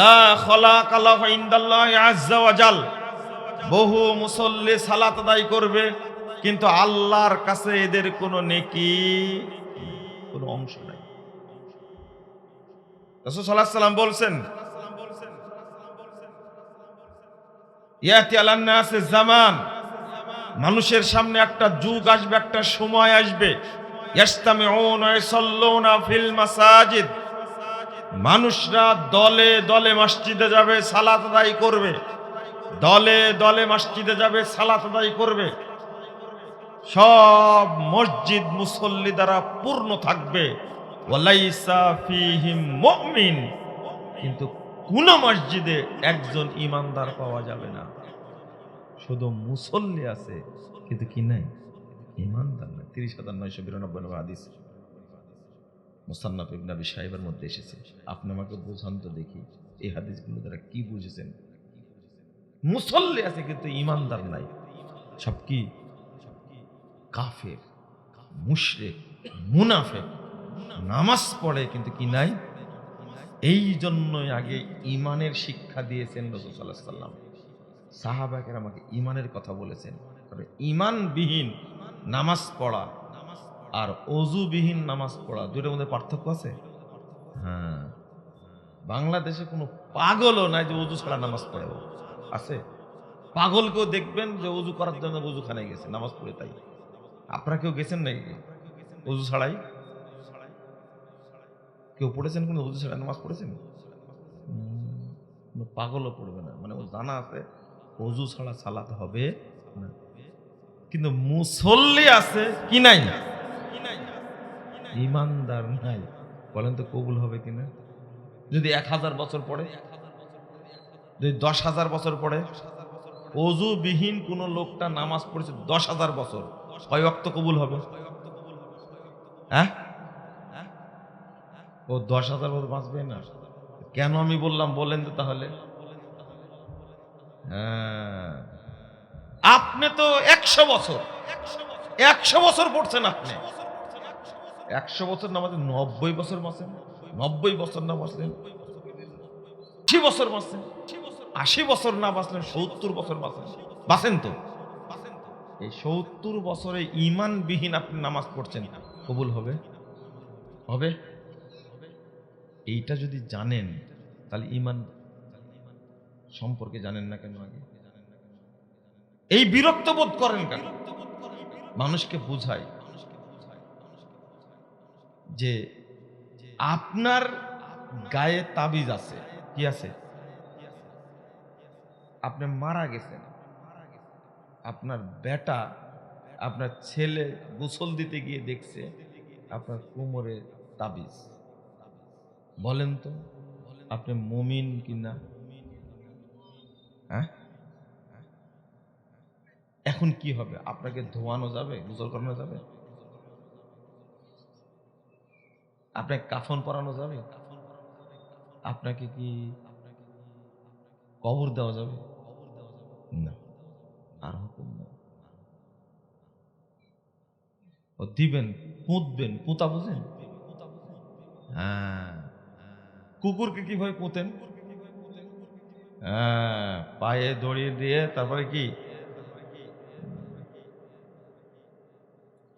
লা খালাকা লাহু ইনদাল্লাহি আযজা ওয়া জাল, বহু মুসল্লি সালাত আদায় করবে, কিন্তু আল্লাহর কাছে এদের কোনো নেকি, কোনো অংশ নাই। রাসূল সাল্লাল্লাহু আলাইহি ওয়াসাল্লাম বলছেন, ইয়াতি আলান নাসে জামান, মানুষের সামনে একটা যুগ আসবে, একটা সময় আসবে, ইয়াসতামিউনা ওয়া ইসাল্লুনা ফিল মাসাজিদ, মানুষরা দলে দলে মসজিদে যাবে, সালাত আদায় করবে, দলে দলে মসজিদে যাবে, সালাত আদায় করবে, সব মসজিদ মুসল্লি দ্বারা পূর্ণ থাকবে, ওয়ালাইসা ফীহিম মুমিন, কিন্তু কোন মসজিদে একজন ইমানদার পাওয়া যাবে না। শুধু মুসল্লি আছে, কিন্তু কি নাই? ইমানদার নাই। 30,992 নম্বর হাদিস, মুসান্নাফ ইবনে আবি শাইবার মধ্যে এসেছে। আপনি আমাকে বোঝান তো দেখি, এই হাদিসগুলো দ্বারা কি বুঝেছেন? মুসল্লি আছে কিন্তু ইমানদার নাই, সব কি? কাফের, মুশরিক, মুনাফিক, নামাজ পড়ে কিন্তু কি নাই। এই জন্যই আগে ইমানের শিক্ষা দিয়েছেন রাসূল সাল্লাল্লাহু আলাইহি ওয়াসাল্লাম। সাহাবা কেরাম আমাকে ইমানের কথা বলেছেন। তবে ইমানবিহীন নামাজ পড়া আর অজুবিহীন নামাজ পড়া, দুটোর মধ্যে পার্থক্য আছে। হ্যাঁ, বাংলাদেশে কোনো পাগলও নাই যে অজু ছাড়া নামাজ পড়ে। আছে পাগলকেও দেখবেন যে অজু করার জন্য অজুখানায় গেছে, নামাজ পড়ে তাই। আপনারা কেউ গেছেন নাকি অজু ছাড়াই? কেউ পড়েছেন কোনো অজু ছাড়া নামাজ পড়েছেন? পাগলও পড়বে না, মানে ও জানা আছে অজু ছাড়া সালাত হবে না। কিন্তু মুসল্লি আছে কি নাই? ইমানদার নাই। বলেন তো কবুল হবে কিনা? যদি 1000 বছর পড়ে, যদি 10,000 বছর পড়ে, অজুবিহীন কোন লোকটা নামাজ পড়েছে 10,000 বছর, কয় ওয়াক্ত কবুল হবে? হ্যাঁ, ও 10,000 বছর বাঁচবে না। কেন আমি বললাম বলেন তো তাহলে? হ্যাঁ, আপনি তো 100 বছর, 100 বছর পড়ছেন, আপনি 100 বছর নামাজে 90 বছর বাঁচেন, 90 বছর না বাঁচলেন 80 বছর বাঁচলেন, 80 বছর না বাঁচলেন 70 বছর বাঁচেন তো। এই 70 বছরে ইমানবিহীন আপনি নামাজ পড়ছেন, কবুল হবে? হবে? এইটা যদি জানেন, তাহলে ইমান সম্পর্কে জানেন না কেন? আগে এই বিরক্ত বোধ করেন কেন? মানুষকে বুঝাই যে আপনার গায়ে তাবিজ আছে। কি আছে? আপনি মারা গেছেন, আপনার বেটা, আপনার ছেলে গোসল দিতে গিয়ে দেখছে আপনার কোমরে তাবিজ। বলেন তো আপনি মুমিন কিনা? হ্যাঁ, এখন কি হবে? আপনাকে ধোয়ানো যাবে? গোসল করানো যাবে? আপনাকে কাফন পরানো যাবে? আপনাকে কি কবর দেওয়া যাবে? না, আর হুকুম না। ও দিবেন, পুঁতবেন, পুঁতা বুঝেন? হ্যাঁ, কুকুরকে কিভাবে পুঁতেন? হ্যাঁ, পায়ে দড়ি দিয়ে তারপরে কি?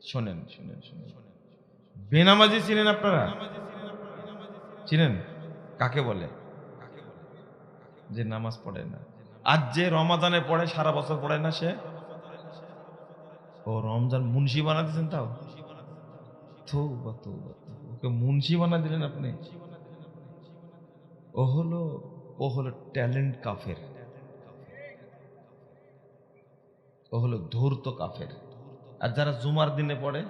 শোনেন শোনেন শোনেন, বেনামাজি চিনেন আপনারা? চিনেন কাকে বলে? যে নামাজ পড়ে না। আজ যে রমাদানে পড়ে সারা বছর পড়ে না সে, ও রমজান মুন্সি বানা দিয়েছেন তাও। তৌবা তৌবা, ওকে মুন্সি বানা দিলেন আপনি। ও হলো, ও হলো ট্যালেন্ট কাফের, ও হলো ধূর্ত কাফের। আর যারা জুমার দিনে পড়ে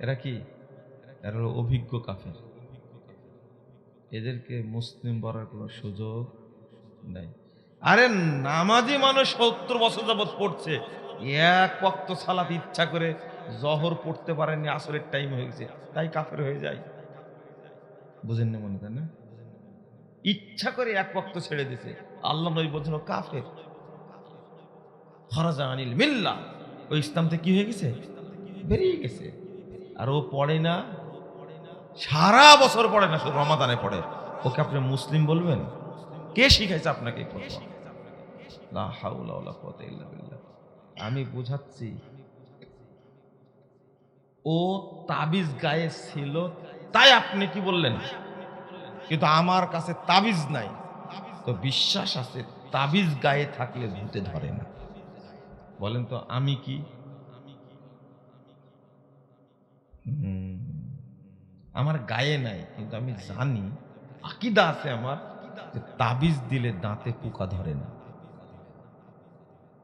এরা কি? এরা হলো অভিজ্ঞ কাফের। এদেরকে মুসলিম বলার কোনো সুযোগ নাই। আরে নামাজি মানুষ 70 বছর যাবত পড়ছে, এক ওয়াক্ত সালাত ইচ্ছা করে জহর পড়তে পারেননি, আসরের টাইম হয়ে গেছে, তাই কাফের হয়ে যায়? বুঝেন না মনে, তাই না? ইচ্ছা করে এক ওয়াক্ত ছেড়ে দিছে, আল্লাহ নবী বলছেন ও কাফের, খরাজা আনিল মিল্লাহ, ওই ইসলাম থেকে কি হয়ে গেছে? বেরিয়ে গেছে। আর ও পড়ে না, সারা বছর পড়ে না, শুধু রমাদানে পড়ে, ওকে আপনি মুসলিম বলবেন? কে শিখাইছে আপনাকে? লা হাওলা ওয়ালা কুওয়াতা ইল্লা বিল্লাহ। আমি বুঝাচ্ছি, ও তাবিজ গায়ে ছিল তাই আপনি কি বললেন, কিন্তু আমার কাছে তাবিজ নাই, তো বিশ্বাস আছে তাবিজ গায়ে থাকলে ভূতে ধরে না। বলেন তো আমি কি? আমার গায়ে নাই, কিন্তু আমি জানি, আকীদা আছে আমার, যে তাবিজ দিলে দাঁতে পোকা ধরে না।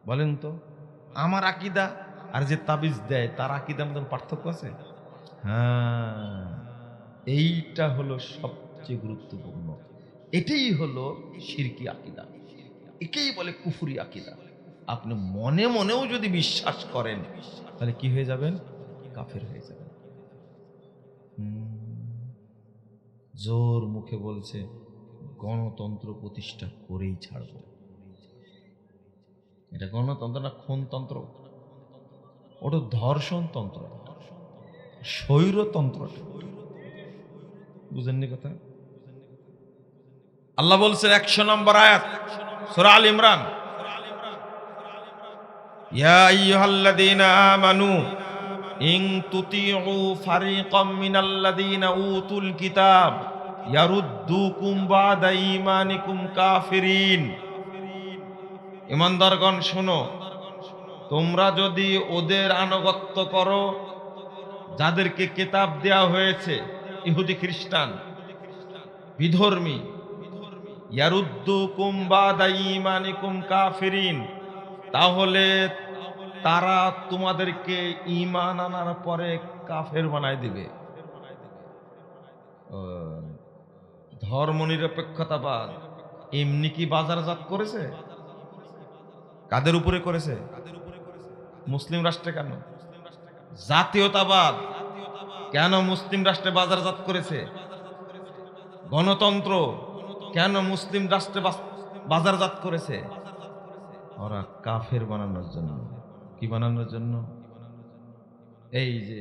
বলেন তো আমার আকীদা আর যে তাবিজ দেয় তার আকীদার মধ্যে পার্থক্য আছে? হ্যাঁ, এইটা হলো সবচেয়ে গুরুত্বপূর্ণ। এটাই হলো শিরকি আকীদা, একেই বলে কুফরি আকীদা। আপনি মনে মনেও যদি বিশ্বাস করেন তাহলে কি হয়ে যাবেন? কাফের হয়ে যাবেন। জোর মুখে বলছে গণতন্ত্র প্রতিষ্ঠা করেই ছাড়ব। এটা গণতন্ত্র না, খুনতন্ত্র, ওটা ধর্ষণতন্ত্র, স্বৈরতন্ত্র। বুঝেননি কথা? আল্লাহ বলছেন 100 নম্বর আয়াত সূরা আল ইমরান, ইয়া আইয়ুহাল্লাযীনা আমানু ইন তুতিউ ফারিকাম মিনাল্লাযীনা উতুল কিতাব ইয়ারুদ্দুকুম বাদা ঈমানিকুম কাফিরিন। ঈমানদারগণ শোনো, তোমরা যদি ওদের আনুগত্য করো যাদেরকে কিতাব দেয়া হয়েছে, ইহুদি খ্রিস্টান বিধর্মী, ইয়ারুদ্দুকুম বাদা ঈমানিকুম কাফিরিন, তাহলে তারা তোমাদেরকে ঈমান আনার পরে কাফের বানায় দিবে। ধর্মনিরপেক্ষতাবাদ এমনি কি বাজারজাত করেছে? কাদের উপরে করেছে? মুসলিম রাষ্ট্রে। কেন? জাতীয়তাবাদ কেন মুসলিম রাষ্ট্রে বাজারজাত করেছে? গণতন্ত্র কেন মুসলিম রাষ্ট্রে বাজারজাত করেছে? ওরা কাফের বানানোর জন্য। কি বানানোর জন্য? এই যে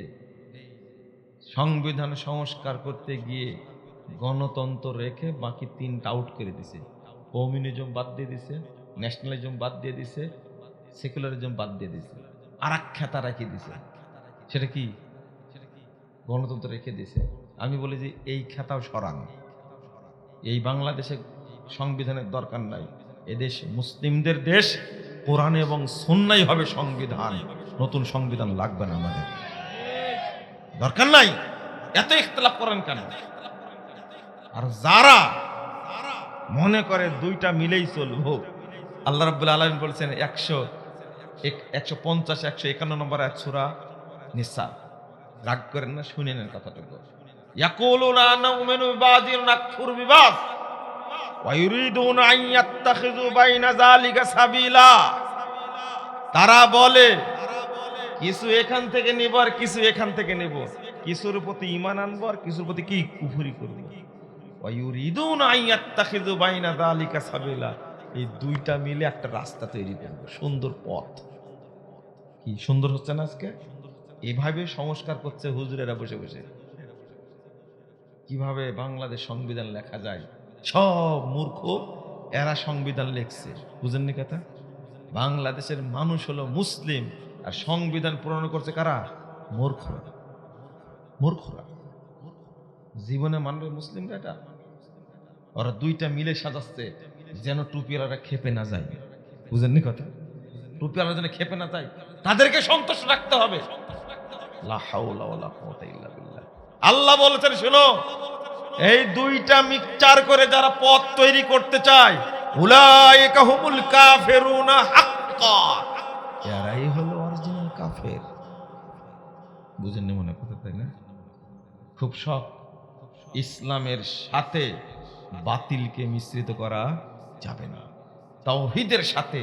সংবিধান সংস্কার করতে গিয়ে গণতন্ত্র রেখে বাকি 3টা আউট করে দিছে। কমিউনিজম বাদ দিয়ে দিছে, ন্যাশনালিজম বাদ দিয়ে দিছে, সেকুলারিজম বাদ দিয়ে দিছে, আর এক খেতা রেখে দিছে। সেটা কি? গণতন্ত্র রেখে দিছে। আমি বলি যে এই খেতাও সরান। এই বাংলাদেশে সংবিধানের দরকার নাই, এদেশ মুসলিমদের দেশ, কোরআন এবং সুন্নাহই হবে সংবিধান, নতুন সংবিধান লাগবে না আমাদের, দরকার নাই। এত ইখতিলাফ করেন কেন? আর যারা মনে করে দুইটা মিলেই চলবো, আল্লাহ রাব্বুল আলামিন বলেছেন 150 151 নম্বর আয়াত সূরা নিসা। রাগ করেন না, শুনে নেন কথাটুকু। ইয়াকুলুনা নাউমিনু বিবাযিন নাকফুরু বিবায ওয়া ইউরিদুনা আন ইয়াত্তাখিযু বাইনা যালিকা সাবিলা। তারা বলে কিছু এখান থেকে নিব আর কিছু এখান থেকে নেব, কিছুর প্রতি ঈমান আনবো আর কিছুর প্রতি কি কুফরি করব। ওয়া ইউরিদুনা আন ইয়াত্তাখিযু বাইনা যালিকা সাবিলা, এই দুইটা মিলে একটা রাস্তা তৈরি করবে, সুন্দর পথ। কি সুন্দর হচ্ছে না আজকে? এভাবে সংস্কার করছে হুজুরেরা বসে বসে। কিভাবে বাংলাদেশ সংবিধান লেখা যায়, সব মূর্খ এরা সংবিধান লেখছে। বুঝেননি কথা? বাংলাদেশের মানুষ হলো মুসলিম, আর সংবিধান প্রণয়ন করছে কারা? মূর্খরা। মূর্খরা জীবনে মানবে মুসলিমরা এটা? ওরা দুইটা মিলে সাজাচ্ছে যেন টুপিওয়ালারা খেপে না যায়। বুঝেননি কথা? টুপিওয়ালারা যেন খেপে না যায়, তাদেরকে সন্তুষ্ট রাখতে হবে। লা হাওলা ওয়ালা কুওয়াতা ইল্লা বিল্লাহ। আল্লাহ বলেছেন, শোনো, এই দুইটা মিক্সচার করে যারা পথ তৈরি করতে চায়, উলাইকা হুমুল কাফিরুনা হাক্কা, এরাই হলো অরিজিনাল কাফের। বুঝেননি মনে কথা, তাই না? খুব শখ। ইসলামের সাথে বাতিলকে মিশ্রিত করা যাবে না, তাওহীদের সাথে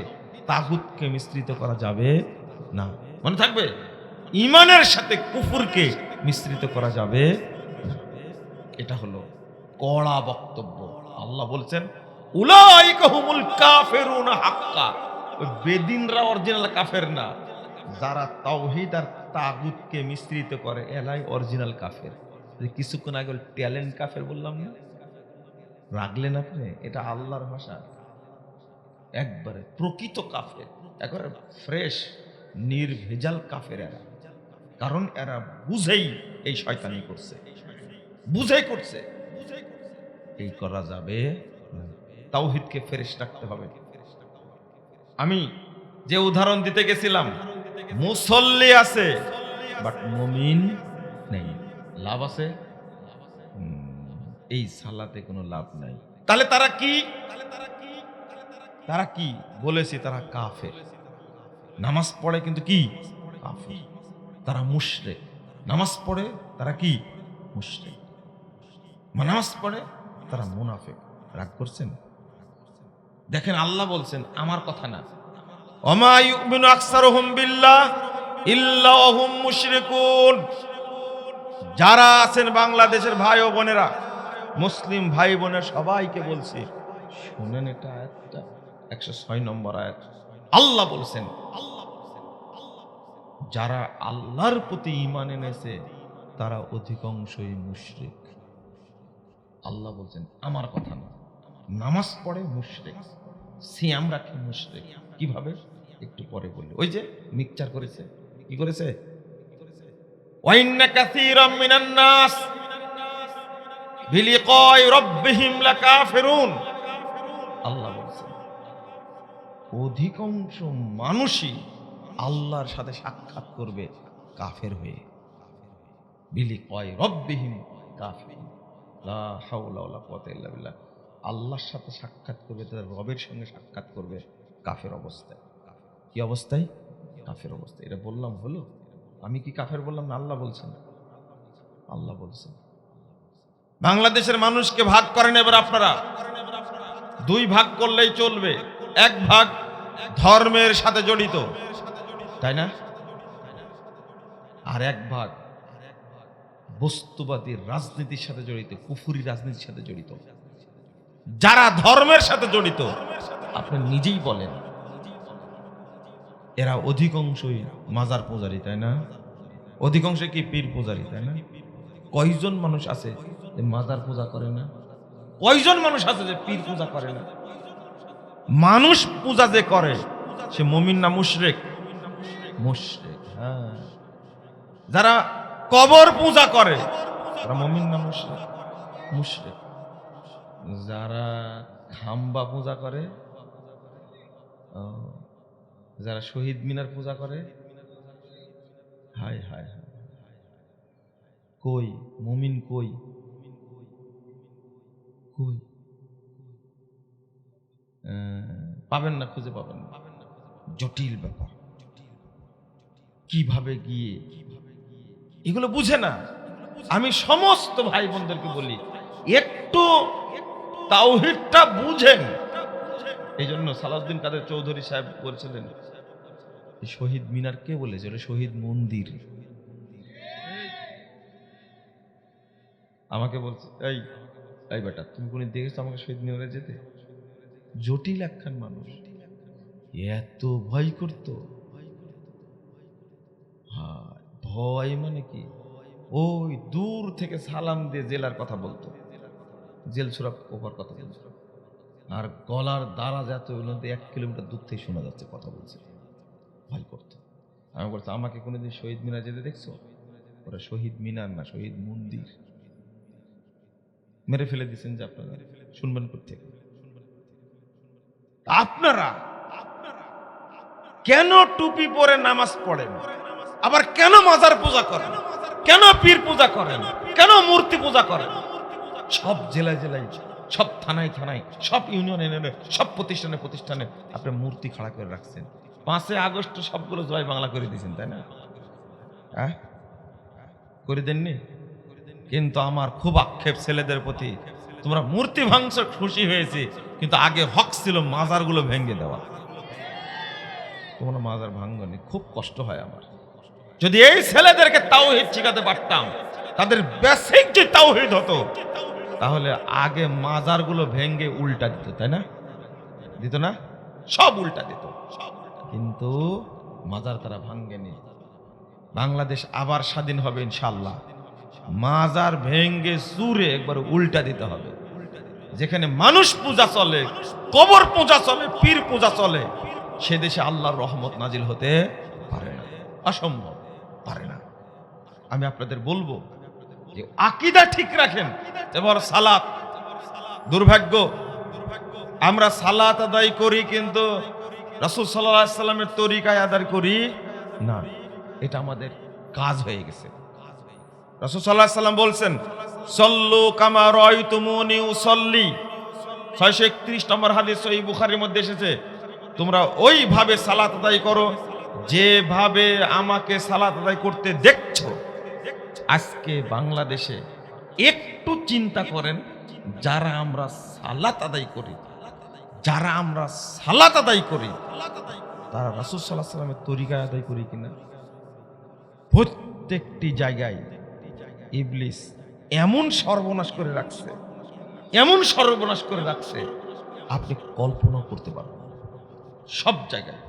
তাগুতকে মিশ্রিত করা যাবে না। মনে থাকবে, ঈমানের সাথে কুফরকে মিশ্রিত করা যাবে না। এটা হলো কড়া বক্তব্য। আল্লাহ বলছেন, উলাইকা হুমুল কাফিরুনা হাক্কা। ওই বেদিনরা অরিজিনাল কাফের না, যারা তাওহীদ আর তাগুতকে মিশ্রিত করে এলাই অরিজিনাল কাফের। কিছুক্ষণ আগে ট্যালেন্ট কাফের বললাম না, রাগলেন আপনি? এটা আল্লাহর ভাষা। একবারে প্রকৃত কাফের, একবারে ফ্রেশ নির্ভেজাল কাফের এরা। কারণ এরা বুঝেই এই শয়তানি করছে, বুঝেই করছে। এই করা যাবে না। তাওহীদকে ফ্রেশ রাখতে হবে। আমি যে উদাহরণ দিতে গেছিলাম, মুসল্লি আছে বাট মুমিন নেই, লাভ আছে? এই সালাতে কোনো লাভ নাই। তাহলে তারা কি? তারা কি বলেছি? তারা কাফের। নামাজ পড়ে কিন্তু কি? কাফের। তারা মুশরিক। নামাজ পড়ে তারা কি? মুশরিক। নামাজ পড়ে তারা মুনাফিক। রাগ করছেন? দেখেন, আল্লাহ বলছেন, আমার কথা না, ওমা ইউমিনু আকসারুহুম বিল্লাহ ইল্লা ওয়াহুম মুশরিকুন। যারা আছেন বাংলাদেশের ভাই ও বোনেরা, মুসলিম ভাই বোনের সবাইকে বলছি, শুনেন এটা আয়াতটা, 106 নম্বর আয়াত। আল্লাহ বলছেন, যারা আল্লাহর প্রতি ঈমান এনেছে তারা অধিকাংশই মুশরিক। আল্লাহ বলছেন, আমার কথা না। নামাজ পড়ে মুশরিক, সিয়াম রাখে মুশরিক। কিভাবে? একটু পরে বলি। ওই যে মিক্সচার করেছে। কি করেছে? ওয়াইন্না কাসীরাম মিনান নাস বিলিকাই রাব্বিহিম লাকাফিরুন। আল্লাহ বলছেন, অধিকাংশ মানুষই আল্লাহর সাথে সাক্ষাৎ করবে কাফের হয়ে। বিলিকাই রাব্বিহিম কাফিরুন, লা হাওলা ওয়ালা কুওয়াতা ইল্লা বিল্লাহ। আল্লাহর সাথে সাক্ষাৎ করবে, তাদের রবের সঙ্গে সাক্ষাৎ করবে কাফের অবস্থায়। কি অবস্থায়? কাফের অবস্থায়। এটা বললাম হলো? আমি কি কাফের বললাম না? আল্লাহ বলছেন। আল্লাহ বলছেন। বাংলাদেশের মানুষকে ভাগ করেন এবার আপনারা। দুই ভাগ করলেই চলবে। এক ভাগ ধর্মের সাথে জড়িত, তাই না? আর এক ভাগ বস্তুবাদী রাজনীতির সাথে জড়িত, কুফরি রাজনীতির সাথে জড়িত। যারা ধর্মের সাথে জড়িত, আপনি নিজেই বলেন, এরা অধিকাংশই মাজার পূজারী, তাই না? অধিকাংশ কি পীর পূজারী, তাই না? কয়জন মানুষ আছে যে মাজার পূজা করে না? কয়জন মানুষ আছে যে পীর পূজা করে না? মানুষ পূজা যে করে সে মুমিন না মুশরিক? মুশরিক। হ্যাঁ। যারা কবর পূজা করে তারা মুমিন না মুশরিক? মুশরিক। যারা খাম্বা পূজা করে, যারা শহীদ মিনার পূজা করে, হায় হায় হায়, কই মুমিন? কই কই? পাবেন না, খুঁজে পাবেন না। জটিল ব্যাপার। কিভাবে গিয়ে এগুলো বুঝে না। আমি সমস্ত ভাই বোনদেরকে বলি, একটু তাওহীদটা বুঝেন। এই জন্য সালাউদ্দিন কাদের চৌধুরী সাহেব বলছিলেন, শহীদ মিনার কে বলেছে? ওটা শহীদ মন্দির। আমাকে বলছে, এই এই বেটা, তুমি কোনদিন দেখেছো আমাকে শহীদ মিনারে যেতে? জটিল একখান মানুষ, এত ভয় করত। হ্যাঁ, ভয় মানে কি, ওই দূর থেকে সালাম দিয়ে জেলার কথা বলতো, জেল সুরা ওপার কথা বলতো, আর গলার দ্বারা যাতে 1 কিলোমিটার দূর থেকে শোনা যাচ্ছে কথা বলছে, ভয় করতো। আমি বলছি, আমাকে কোনোদিন শহীদ মিনার যেতে দেখছো? ওরা শহীদ মিনার না, শহীদ মন্দির মেরে ফেলে দিচ্ছেন, যে আপনারা শুনবেন করতে। আপনারা কেন টুপি পরে নামাজ পড়েন, আবার কেন মাজার পূজা করেন, কেন পীর পূজা করেন, কেন মূর্তি পূজা করেন? সব জেলায় জেলায়, সব থানায় থানায়, সব ইউনিয়নে, সব প্রতিষ্ঠানে প্রতিষ্ঠানে আপনি মূর্তি খাড়া করে রাখছেন। 5 আগস্ট সবগুলো জয় বাংলা করে দিয়েছেন, তাই না? হ্যাঁ, করে দেননি? কিন্তু আমার খুব আক্ষেপ ছেলেদের প্রতি, তোমরা মূর্তি ভাঙছ খুশি হয়েছে, কিন্তু আগে হক ছিল মাজারগুলো ভেঙে দেওয়া। তোমরা মাজার ভাঙনি, খুব কষ্ট হয় আমার। যদি এই ছেলেদেরকে তাওহীদ শিখাতে পারতাম, তাদের বেসিক যে তাওহীদ হতো, তাহলে আগে মাজারগুলো ভেঙে উল্টা দিত, তাই না? দিত না? সব উল্টা দিত। কিন্তু মাজার তারা ভাঙেনি। বাংলাদেশ আবার স্বাধীন হবে ইনশাআল্লাহ, মাজার ভেঙে চুরে একবার উল্টা দিতে হবে। যেখানে মানুষ পূজা চলে, কবর পূজা চলে, পীর পূজা চলে, সে দেশে আল্লাহর রহমত নাজিল হতে পারে না, অসম্ভব, পারে না। আমি আপনাদের বলবো যে আকীদা ঠিক রাখেন। এবার সালাত, দুর্ভাগ্য আমরা সালাত আদায় করি কিন্তু রাসূল সাল্লাল্লাহু আলাইহি সাল্লামের তরিকায় আদায় করি না, এটা আমাদের কাজ হয়ে গেছে। রাসূল সাল্লাল্লাহু আলাইহি সাল্লাম বলছেন, সল্লু কামা রাআইতুমুনি উসাল্লি, 631 নম্বর হাদিস সহিহ বুখারীর মধ্যে এসেছে, তোমরা ওইভাবে সালাত আদায় করো যেভাবে আমাকে সালাত আদায় করতে দেখছো। আজকে বাংলাদেশে একটু চিন্তা করেন, যারা আমরা সালাত আদায় করি, তারা রাসূল সাল্লাল্লাহু আলাইহি সাল্লামের তরিকায় আদায় করি কিনা? প্রত্যেকটি জায়গায় ইবলিস এমন সর্বনাশ করে রাখছে, আপনি কল্পনা করতে পারবেন না। সব জায়গায়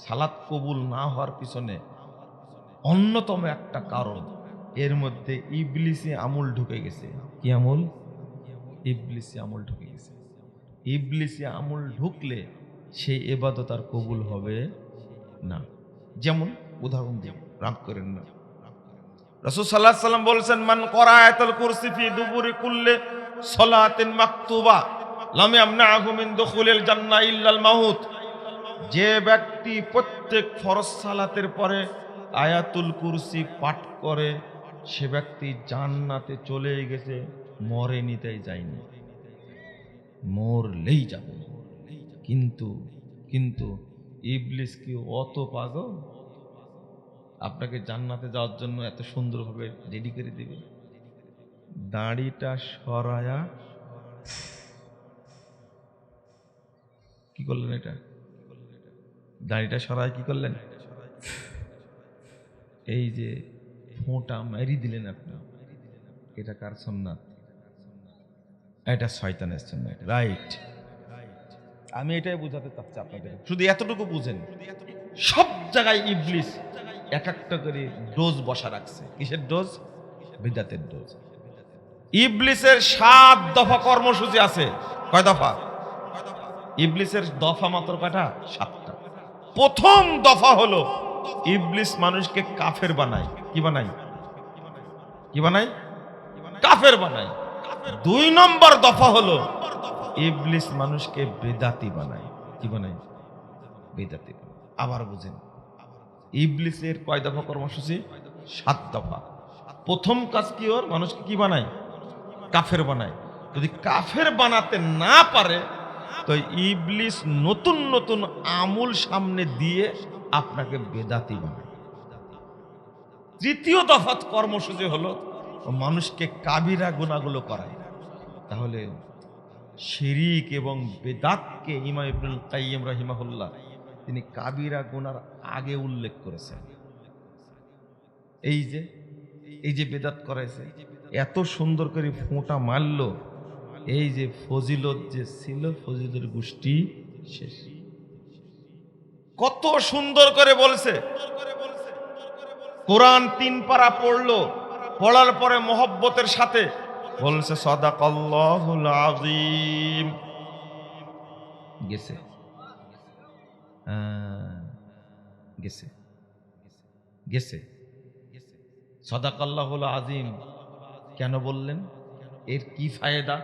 সালাত কবুল না হওয়ার পিছনে অন্যতম একটা কারণ, এর মধ্যে ইবলিসি আমল ঢুকে গেছে। কি আমল? ইবলিসি আমল ঢুকে গেছে। ইবলিসি আমল ঢুকলে সেই ইবাদত আর কবুল হবে না। যেমন উদাহরণ দিই, রাগ করেন না। রাসূল সাল্লাল্লাহু আলাইহি সাল্লাম বলেছেন, মান ক্বারা আয়াতুল কুরসি ফি দুবুরি কুল্লি সালাতিন মাকতুবা লাম ইয়ামনাহু মিন দুখুলিল জান্নাহ ইল্লাল মাউত। যে ব্যক্তি প্রত্যেক ফরজ সালাতের পরে আয়াতুল কুরসি পাঠ করে, সে ব্যক্তি জান্নাতে চলে গেছে, মরেনি তাই যায়নি, মরলেই যাবে। কিন্তু ইবলিস কি অত পাগল আপনাকে জান্নাতে যাওয়ার জন্য এত সুন্দরভাবে রেডি করে দিবে? দাড়িটা সরায়া কি করলেন? এটা দাড়িটা সরায় কি করলেন? এই যে ফোঁটা মারি দিলেন আপনি, এটা কার সুন্নাত? এটা শয়তানের সুন্নাত, রাইট? আমি এটাই বুঝাতে চাচ্ছি আপনাদের, শুধু এতটুকু বুঝেন, সব জায়গায় ইবলিস এক একটা করে ডোজ বসা রাখছে। কিসের ডোজ? বিদআতের ডোজ। ইবলিসের 7 দফা কর্মসূচি আছে। কয় দফা? ইবলিসের দফা মাত্র কয়টা? 7টা। প্রথম দফা হলো ইবলিস মানুষকে কাফের বানায়। কি বানায়? কাফের বানায়। 2 নম্বর দফা হলো ইবলিস মানুষকে বেদাতি বানায়। কি বানায়? বেদাতি বানায়। আবার বুঝেন, ইবলিসের কয় দফা কর্মসূচি? 7 দফা। প্রথম কাজ কি ওর? মানুষকে কি বানায়? কাফের বানায়। যদি কাফের বানাতে না পারে, তো ইবলিস নতুন নতুন আমল সামনে দিয়ে আপনাকে বেদাতি বানায়। তৃতীয় দফা কর্মসূচি হলো মানুষকে কাবিরা গুনাহগুলো করায়। তাহলে শিরিক এবং বেদাতকে ইমাম ইবনুল কাইয়্যিম রাহিমাহুল্লাহ তিনি কাবিরা গুনার আগে উল্লেখ করেছেন। এই যে বেদাত করাইছে, এত সুন্দর করে ফোঁটা মারলো, এই যে ফজিলত যে ছিল, ফজিলতের গোষ্ঠী শেষ। কত সুন্দর করে বলছে, কোরআন 3 পারা পড়লো, পড়ার পরে মহব্বতের সাথে বলছে সাদাকাল্লাহুল আযীম। গেছে গেছে গেছে সাদাকাল্লাহুল আযীম কেন বললেন? এর কি ফায়দা?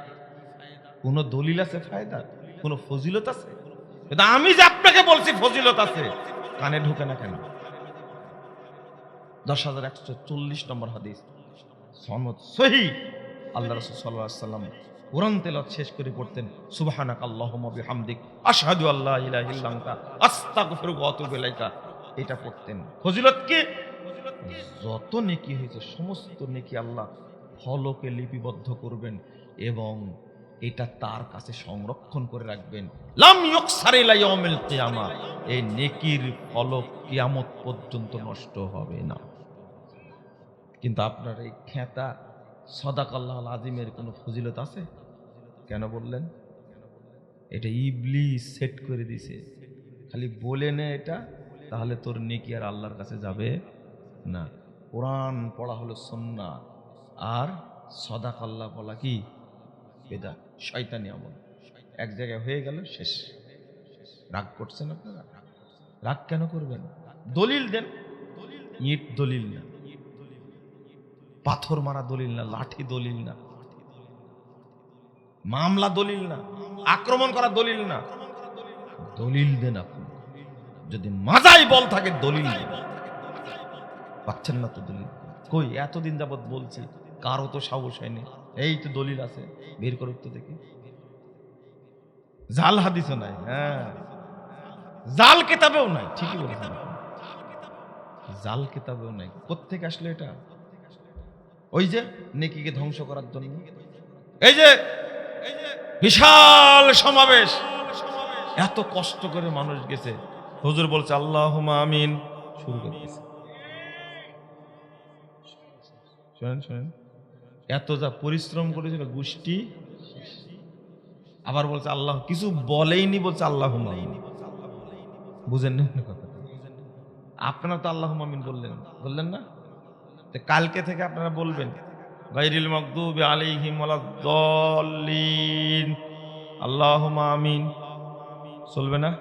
কোন দলিল আছে ফায়দা? কোন ফজিলত আছে? কিন্তু আমি যে আপনাকে বলছি ফজিলত আছে, কানে ঢুকে না কেন? 10,140 নম্বর হাদিস, সনদ সহিহ। আল্লাহ রাসূল সাল্লাল্লাহু আলাইহি ওয়াসাল্লাম কোরআন তেলাওয়াত শেষ করে পড়তেন সুবহানাকাল্লাহুম্মা বিহামদিক আশহাদু আল্লা ইলাহা ইল্লা আনতা আস্তাগফিরুকা ওয়া আতুবু ইলাইকা। এটা পড়তেন। ফজিলত কি? যত নেকি হয়েছে সমস্ত নেকি আল্লাহ ফলকে লিপিবদ্ধ করবেন এবং এটা তার কাছে সংরক্ষণ করে রাখবেন। লাম ইউকসার ইলা ইয়াউমিল কিয়ামা, এই নেকির ফলক কিয়ামত পর্যন্ত নষ্ট হবে না। কিন্তু আপনার এই খেতা সাদাকাল্লাহুল আযীমের কোনো ফজিলত আছে? কেন বললেন? এটা ইবলিস সেট করে দিছে। খালি বলে নে এটা, তাহলে তোর নেকি আর আল্লাহর কাছে যাবে না। কোরআন পড়া হলো সুন্নাহ, আর সাদাকাল্লাহ বলা কি বিদআত, শয়তানি আমল। এক জায়গায় হয়ে গেল, শেষ। রাগ করছেন আপনারা? রাগ কেন করবেন? দলিল দেন। ইট দলিল না, পাথর মারা দলিল না, লাঠি দলিল না, মামলা দলিল না, আক্রমণ করা দলিল না। দলিল দেন আপনি। যদি মাজাই বল থাকে দলিল দেন। পাচ্ছেন না তো দলিল? কই এতদিন যাবত বলছি, কারো তো সাহস হয়নি। এই তো দলিল আছে, বের করুক তো দেখি। জাল হাদিসও নাই, হ্যাঁ, জাল কিতাবেও নাই। ঠিকই বলেছেন, জাল কিতাবেও নাই। কোত্থেকে আসলো এটা? ওই যে নেকিকে ধ্বংস করার জন্য। এই যে বিশাল সমাবেশ, এত কষ্ট করে মানুষ গেছে, হুজুর বলছে আল্লাহুম্মা আমিন, শুরু করে দিয়েছে। শোনেন শোনেন, এত যা পরিশ্রম করেছিল গোষ্ঠী, আবার বলছে আল্লাহ, কিছু বলেইনি, বলছে আল্লাহুম্মা আমিন। বুঝেন না কথাটা? আপনারা তো আল্লাহুম্মা আমিন বললেন না? কালকে থেকে আপনারা বলবেন গায়রিল মাগদুবি আলাইহিম ওয়ালাদ-দাল্লিন, আল্লাহুম্মা আমিন। চলবে না?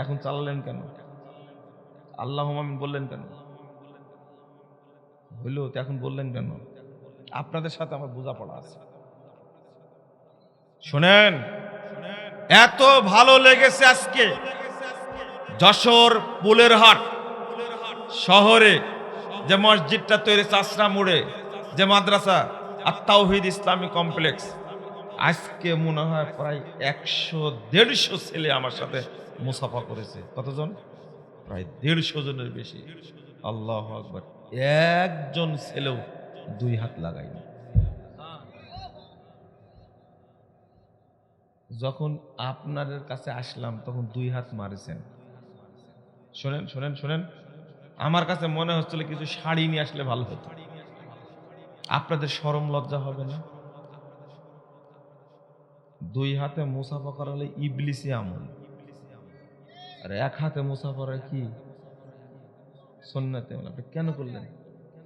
এখন চালালেন কেন? আল্লাহুম্মা আমিন বললেন কেন? হইলো তো, এখন বললেন কেন? আপনাদের সাথে আমার বোঝাপড়া আছে। শুনেন, এত ভালো লেগেছে আজকে যশোর পুলের হাট শহরে যে মসজিদটা তৈরি, চাষরা মোড়ে যে মাদ্রাসা আত-তাওহীদ ইসলামী কমপ্লেক্স, আজকে মনে হয় প্রায় 100-150 ছেলে আমার সাথে মুসাফা করেছে। কতজন? প্রায় 150 জনের বেশি। আল্লাহু আকবার। একজন ছেলেও 2 হাত লাগায়নি। যখন আপনাদের কাছে আসলাম তখন 2 হাত মারেছেন। শোনেন শোনেন শোনেন, আমার কাছে মনে হচ্ছিল কিছু শাড়ি নিয়ে আসলে ভালো হতো। আপনাদের শরম লজ্জা হবে না? 2 হাতে মুসাফা করা হলে ইবলিসি আমল, আর 1 হাতে মুসাফা করা কি সুন্নাতে আমল। আপনি কেন করলেন?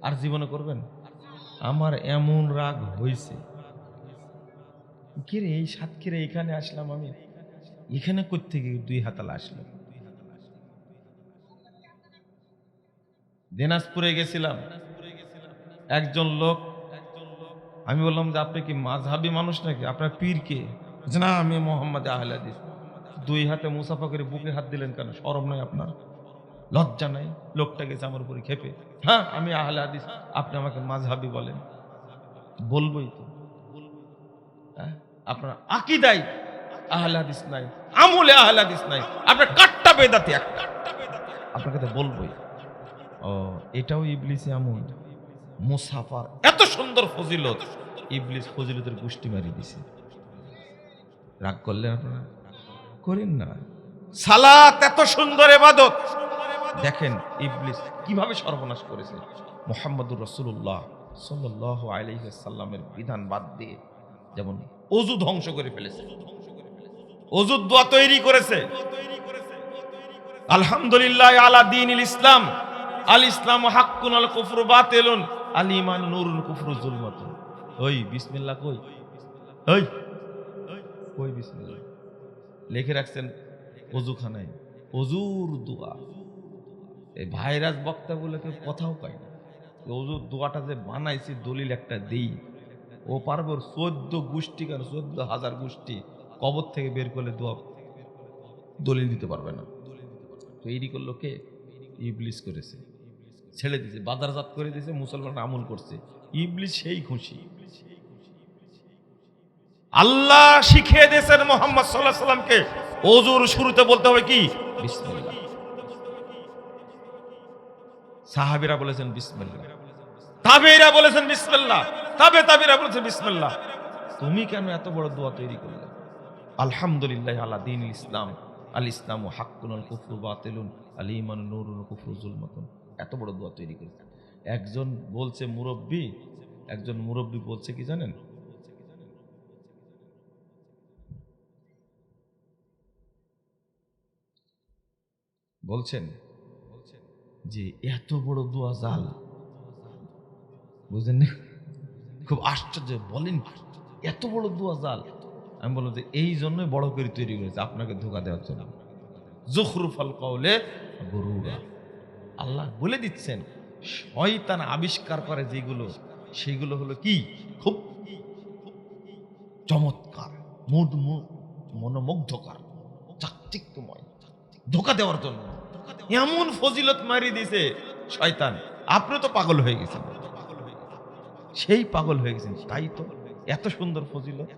আর জীবনে করবেন? আমার এমন রাগ হয়েছে, কিরে এই সাতক্ষীরা এখানে আসলাম আমি, এখানে কোত্থেকে 2 হাতালা আসলো? দিনাজপুরে গেছিলাম, একজন লোক, আমি বললাম যে আপনি কি মাযহাবী মানুষ নাকি, আপনার পীর কে? না, আমি মোহাম্মদ আহলে হাদিস। 2 হাতে মুসাফা করে বুকে হাত দিলেন কেন? শরম নাই আপনার? লজ্জা নাই? লোকটা গেছে আমার উপরে খেপে, হ্যাঁ আমি আহলে হাদিস, আপনি আমাকে মাযহাবী বলেন? বলবোই তো। আপনার আকীদায় আহলে হাদিস নাই, আমলে আহলে হাদিস নাই, আপনার কাট্টা বেদাতি একটা, আপনাকে তো বলবোই। ও, এটাও ইবলিসি আমল। মুসাফার এত সুন্দর ফজিলত, ইবলিস ফজিলতের গোষ্ঠী মারি দিছে। রাগ করলেন আপনারা? করেন না। সালাত এত সুন্দর ইবাদত, দেখেন ইবলিস কিভাবে সর্বনাশ করেছে। মুহাম্মদুর রাসূলুল্লাহ সাল্লাল্লাহু আলাইহি ওয়াসাল্লামের বিধান বাদ দিয়ে যেমন অজু ধ্বংস করে ফেলেছে, অজুর দোয়া তৈরি করেছে। আলহামদুলিল্লাহ আলা দীনিল ইসলাম, আল ইসলাম হাক্কুন আল কুফরু বাতিলুন, আল ঈমান নূরুল কুফরু যুলমাতুন। ওই বিসমিল্লাহ কই, ওই কই বিসমিল্লাহ লিখে রাখছেন অজুখানায়, অজুর দোয়া। এই ভাইরাস বক্তাগুলোকে কথাও পায় না, অজুর দোয়াটা যে বানাইছি দলিল একটা দেই, ও পারবে 14 গোষ্ঠী, কেন 14,000 গোষ্ঠী কবর থেকে বের করলে দোয়া দলিল দিতে পারবে না। তৈরি করলো কে? ইবলিস করেছে, ছেড়ে দিয়েছে, বাজারজাত করে দিয়েছে, মুসলমান আমল করছে। ইবলিস সেই খুশি। আল্লাহ শিখিয়ে দিয়েছেন মুহাম্মদ সাল্লাল্লাহু আলাইহি সাল্লামকে ওযুর শুরুতে বলতে হবে কি? বিসমিল্লাহ। সাহাবীরা বলেছেন বিসমিল্লাহ, তাবেঈরা বলেছেন বিসমিল্লাহ, তাবেঈরা বলেছেন বিসমিল্লাহ। তুমি কেন এত বড় দোয়া তৈরি করলে? আলহামদুলিল্লাহ আলা দীনিল ইসলাম, আল ইসলামু হাক্কুন আল কুফরু বাতিলুন, আল ঈমানু নূরুন কুফরু যুলমাতুন। এত বড় দোয়া তৈরি করেছে। একজন বলছে মুরব্বি, একজন মুরব্বি বলছে কি জানেন? বলছেন যে এত বড় দোয়া জাল, বুঝলেন না? খুব আশ্চর্য, বলেন এত বড় দোয়া জাল। আমি বললাম যে এই জন্যই বড় করে তৈরি করেছে, আপনাকে ধোঁকা দেওয়ার জন্য। যুখরুফাল কওলে গুরুরা, আল্লাহ বলে দিচ্ছেন শয়তান আবিষ্কার করে যেগুলো, সেগুলো হলো কি খুব চমৎকার, মনোমুগ্ধকর, চাকচিক্যময়, ধোঁকা দেওয়ার জন্য এমন ফজিলত মারি দিছে শয়তান। আপনি তো পাগল হয়ে গেছেন, সেই পাগল হয়ে গেছেন। তাই তো এত সুন্দর ফজিলত।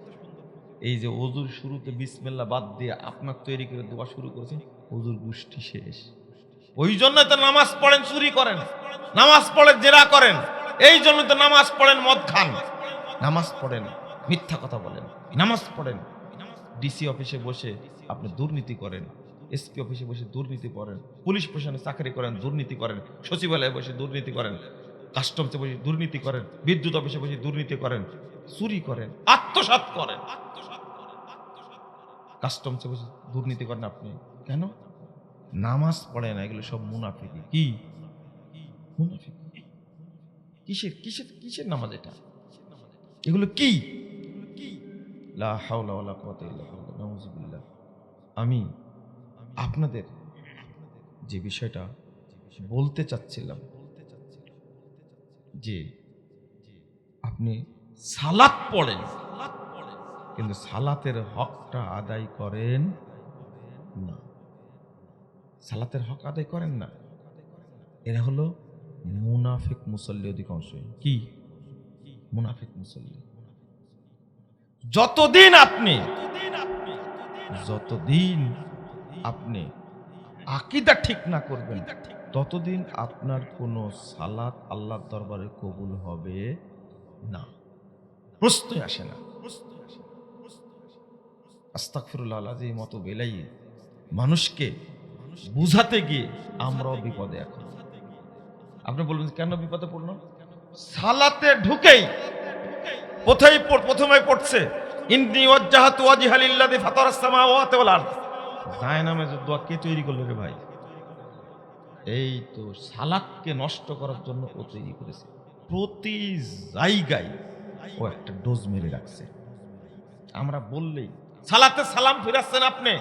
এই যে ওযুর শুরুতে বিসমিল্লাহ বাদ দিয়ে আপনার তৈরি করে দোয়া শুরু করেছেন, ওযুর গোষ্ঠী শেষ। ওই জন্য তো নামাজ পড়েন চুরি করেন, নামাজ পড়েন জেরা করেন, এই জন্য তো নামাজ পড়েন মদ খান, নামাজ পড়েন মিথ্যা কথা বলেন, নামাজ পড়েন ডিসি অফিসে বসে আপনি দুর্নীতি করেন, এসপি অফিসে বসে দুর্নীতি করেন, পুলিশ প্রশাসনে চাকরি করেন দুর্নীতি করেন, সচিবালয়ে বসে দুর্নীতি করেন, কাস্টমসে বসে দুর্নীতি করেন, বিদ্যুৎ অফিসে বসে দুর্নীতি করেন, চুরি করেন, আত্মসাৎ করেন, কাস্টমসে বসে দুর্নীতি করেন। আপনি কেন? নামাজ পড়ে না। এগুলো সব মুনাফিকি। কি মুনাফিকি? কিসের কিসের কিসের নামাজ এটা? এগুলো কি? লা হাওলা ওয়ালা কুওয়াতা ইল্লা বিল্লাহ, নাউযুবিল্লাহ। আমি আপনাদের যে বিষয়টা বলতে চাচ্ছিলাম, যে আপনি সালাত পড়েন কিন্তু সালাতের হকটা আদায় করেন না, সালাতের হক আদায় করেন না, এরা হলো মুনাফিক মুসল্লি। অধিকাংশই কি মুনাফিক মুসল্লি। যতদিন আপনি আকীদা ঠিক না করবেন, ততদিন আপনার কোনো সালাত আল্লাহর দরবারে কবুল হবে না, প্রশ্নই আসে না। আস্তাগফিরুল্লাহ আল-আযীম ওয়া আতুবু ইলাইহি। মানুষকে বুঝাতে গিয়ে আমরাও বিপদে। এখন আপনি বলবেন কেন বিপদে পড়লাম? সালাতে ঢুকেই প্রথমে পড়ছে ইন্নী ওয়াজ্জাহাতু ওয়াজহা লিল্লাযী ফাতারাস সামাওয়াতি ওয়াল আরদ। জায়নামাজের দোয়া কে তৈরি করলো রে ভাই? এই তো সালাতকে নষ্ট করার জন্য ও তৈরি করেছে। প্রতি জায়গায় ও একটা ডোজ মেরে রাখছে। আমরা বললেই সালাতে সালাম ফিরাচ্ছেন আপনি,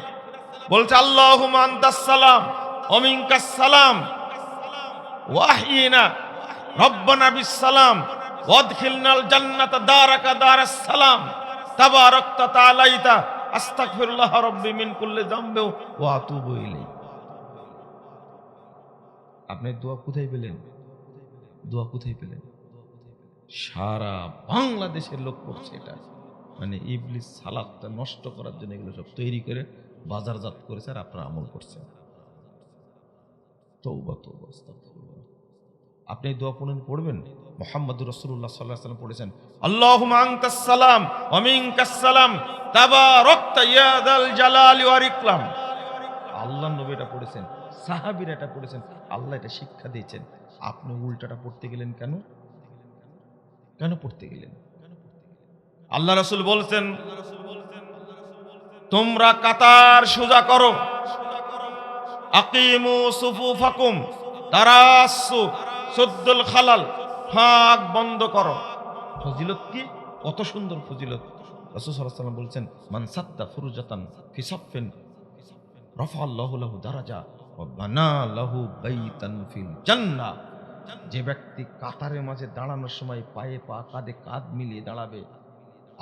বলছে আল্লাহুম্মা আনতাস সালাম ওয়া মিনকাস সালাম ওয়াহয়িনা রব্বানা বিস সালাম ওয়াদখিলনাল জান্নাতা দারাকা দারাস সালাম তাবারাকতা তাআলাইতা আস্তাগফিরুল্লাহ রাব্বি মিন কুল্লি যামবি ওয়া আতুবু ইলাইহি। আপনি দোয়া কোথায় পেলেন? দোয়া কোথায় পেলেন? সারা বাংলাদেশের লোক করছে এটা। মানে ইবলিস সালাতটা নষ্ট করার জন্য এগুলো সব তৈরি করে বাজারজাত করেছে, আর আপনারা আমল করছেন। তওবা তওবা, আস্তাগফিরুল্লাহ। আপনি এই দোয়া পড়বেন। মুহাম্মদুর রাসূলুল্লাহ সাল্লাল্লাহু আলাইহি ওয়াসাল্লাম পড়েছেন আল্লাহুম্মা আনতাস সালাম ওয়া মিনকাস সালাম তাবারাকতা ইয়া যাল জালালি ওয়াল ইকরাম। আল্লাহর নবী এটা পড়েছেন, সাহাবীরা এটা পড়েছেন, আল্লাহ এটা শিক্ষা দিয়েছেন। আপনি উল্টাটা পড়তে গেলেন কেন? কেন পড়তে গেলেন? আল্লাহ রাসূল বলছেন, তোমরা কাতার সোজা করো, আকিমু সুফুফাকুম, তারাসসু, সুদ্দুল খালাল, ফাঁক বন্ধ করো। ফজিলত কি, কত সুন্দর ফজিলত। রাসূল সাল্লাল্লাহু আলাইহি ওয়াসাল্লাম বলছেন, মান সাদ্দা ফুরজাতান ফি সাফফিন রাফাআল্লাহু লাহু দারাজা ওয়া বানা লাহু বাইতান ফিল জান্নাহ। যে ব্যক্তি কাতারের মাঝে দাঁড়ানোর সময় পায়ে পা, কাঁধে কাঁধ মিলিয়ে দাঁড়াবে,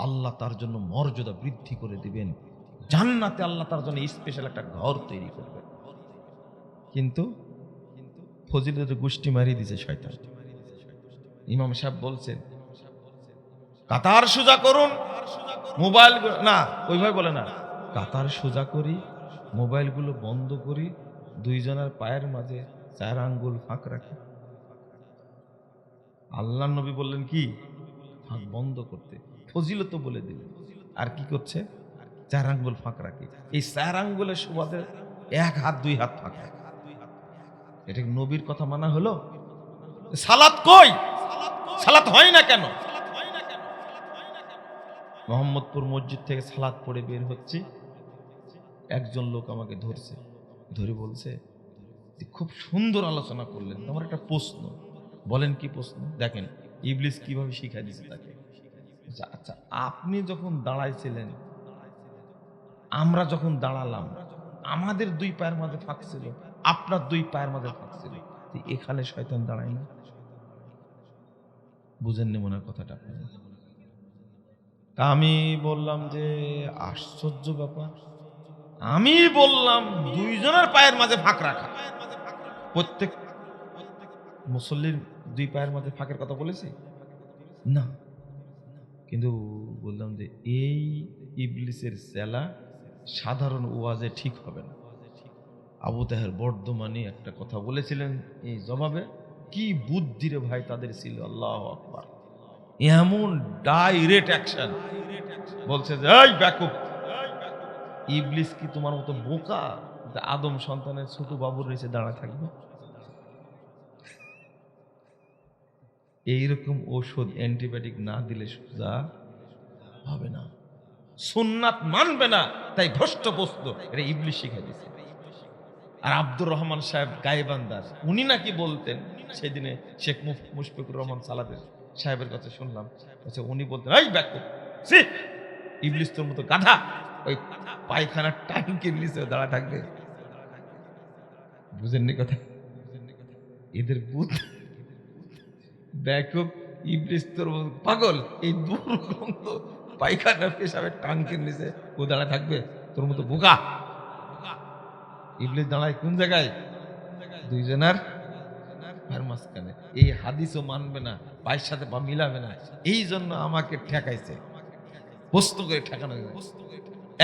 আল্লাহ তার জন্য মর্যাদা বৃদ্ধি করে দিবেন, জান্নাতে আল্লাহ তার জন্য স্পেশাল একটা ঘর তৈরি করবেন। কিন্তু ফজিলতের গোষ্ঠী মারিয়ে দিয়েছে শয়তান। ইমাম সাহেব বলছেন, কাতার সোজা করুন, মোবাইল না, ওইভাবে বলে না, কাতার সোজা করি, মোবাইলগুলো বন্ধ করি, দুইজনের পায়ের মাঝে 4 আঙ্গুল ফাঁক রাখি। আল্লাহ নবী বললেন কি, ফাঁক বন্ধ করতে, ফজিলত বলে দিলেন। আর কি করছে, 4 আঙ্গুল ফাঁক রাখি। এই 4 আঙ্গুলের সুবাদে 1 হাত 2 হাত ফাঁক রাখি। এটা নবীর কথা মানা হলো? সালাত কই, সালাত হয় না কেন? মোহাম্মদপুর মসজিদ থেকে সালাত পড়ে বের হচ্ছে, একজন লোক আমাকে ধরছে, ধরে বলছে, খুব সুন্দর আলোচনা করলেন, আমার একটা প্রশ্ন। বলেন কি প্রশ্ন? দেখেন ইবলিস কিভাবে শিখাই দিয়েছে তাকে। আচ্ছা, আপনি যখন দাঁড়াইছিলেন, আমরা যখন দাঁড়ালাম, আমাদের 2 পায়ের মাঝে ফাঁক ছিল, আপনার 2 পায়ের মাঝে ফাঁক ছিল, এখানে শয়তান দাঁড়ায় না? বুঝেননি মনে হয় কথাটা? আমি বললাম যে আশ্চর্য ব্যাপার, আমি বললাম 2 জনের পায়ের মাঝে ফাঁক রাখা, প্রত্যেক মুসল্লির 2 পায়ের মাঝে ফাঁকের কথা বলেছি না, কিন্তু বললাম যে এই ইবলিসের চেলা সাধারণ ওয়াজে ঠিক হবে না। আবু তাহের বর্ধমানে একটা কথা বলেছিলেন, এই জবাবে কি বুদ্ধি রে ভাই তাদের ছিল, আল্লাহু আকবার, এমন ডাইরেক্ট অ্যাকশন। বলছে যে এই ব্যাকুব, ইবলিস কি তোমার মতো বোকা, আদম সন্তানের ছোট বাবুর নিচে দাঁড়া থাকবে? এইরকম ওষুধ অ্যান্টিবায়োটিক না দিলে সোজা হবে না, সুন্নাত মানবে না, তাই ভ্রষ্ট বস্তু, এটা ইবলিস শিখাই দিয়েছে। আর আব্দুর রহমান সাহেব গাইবান্দার, উনি নাকি বলতেন, সেদিনে শেখ মুশফিকুর রহমান সালাদের সাহেবের কাছে শুনলাম, উনি বলতেন, এই ব্যাকুব, ইবলিস তোর মতো গাধা, ওই পায়খানার ট্যাঙ্কির নিচে দাঁড়া থাকবে। বুঝেননি কথা? এদের বুদ্ধি ব্যাকুব, ইবলিস তোর পাগল, এই দুর্গন্ধ পায়খানা পেশাবের ট্যাঙ্কির নিচে ও দাঁড়া থাকবে, তোর মতো বোকা। ইবলিস দাঁড়ায় কোন জায়গায়? 2 জনের পায়ের মাঝখানে। এই হাদিসও মানবে না, পায়ের সাথে পা মিলাবে না, এই জন্য আমাকে ঠেকাইছে, বস্তু করে ঠেকানো।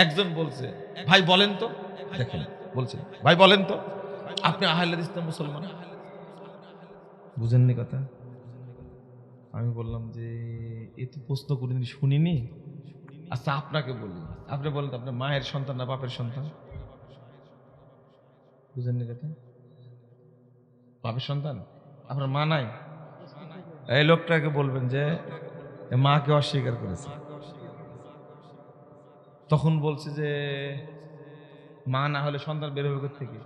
একজন বলছে, ভাই বলেন তো, দেখেন বলছে, ভাই বলেন তো, আপনি আহলে হাদিস না মুসলমান? বুঝেননি কথা? আমি বললাম যে এ তো প্রশ্ন কোনদিন শুনিনি। আচ্ছা আপনাকে বলি, আপনি বলেন তো, আপনার মায়ের সন্তান না বাপের সন্তান? বুঝেননি কথা? বাপের সন্তান, আপনার মা নাই? এই লোকটাকে বলবেন যে মাকে অস্বীকার করেছে। তখন বলছে যে মা না হলে সন্তান বের হবে থেকে?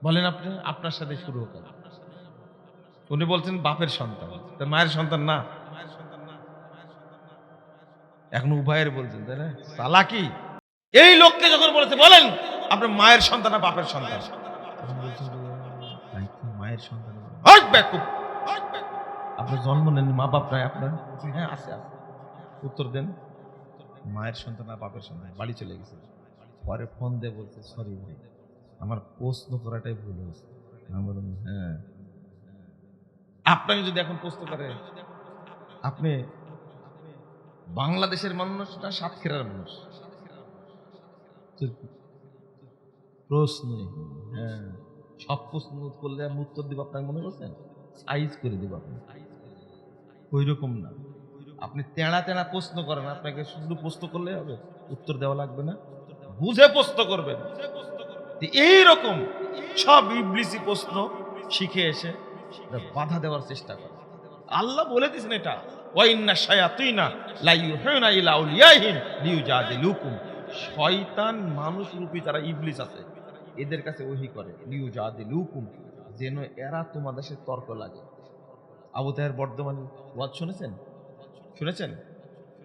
বলেন আপনি, আপনার সাথে শুরু হোক। উনি বলছেন বাপের সন্তান, তার মায়ের সন্তান না। এখন উভয়ের বলছেন, তাই না? চালাকি। এই লোককে যখন বলেছে, বলেন আপনার মায়ের সন্তান না বাপের সন্তান, মায়ের সন্তান। আপনার জন্ম নেন, মা বাপ নাই আপনার? হ্যাঁ আছে। উত্তর দেন, মায়ের সন্তান না বাপের সন্তান। বাড়ি চলে গেছে, পরে ফোন দিয়ে বলছে, সরি ভাই, আমার প্রশ্ন করাটাই ভুল হয়েছে। আমি বললাম হ্যাঁ, আপনাকে যদি এখন প্রশ্ন করে, আপনি বাংলাদেশের মানুষ না সাতক্ষীরার মানুষ? প্রশ্ন, হ্যাঁ, সব প্রশ্ন করলে আমি উত্তর দিব, আপনাকে মনে করছেন সাইজ করে দিব? আপনি ওই রকম না, আপনি তেড়া তেড়া প্রশ্ন করেন, আপনাকে শুধু প্রশ্ন করলে হবে, উত্তর দেওয়া লাগবে না, বুঝে প্রশ্ন করবেন। এইরকম সব ইবলিসি প্রশ্ন শিখে এসে বাধা দেওয়ার চেষ্টা করে। আল্লাহ বলে দিয়েছেন এটা, ওয়া ইন্না শায়াতিনা লা ইউহিনা ইলা আউলিয়াহিম লিইউজাদিলুকুম। শয়তান মানুষ রূপী যারা ইবলিস আছে এদের কাছে ওহী করে লিইউজাদিলুকুম, যেন এরা তোমাদের সাথে তর্ক লাগে। আবু তাহের বর্ধমানে ওয়াজ শুনেছেন? শুনেছেন?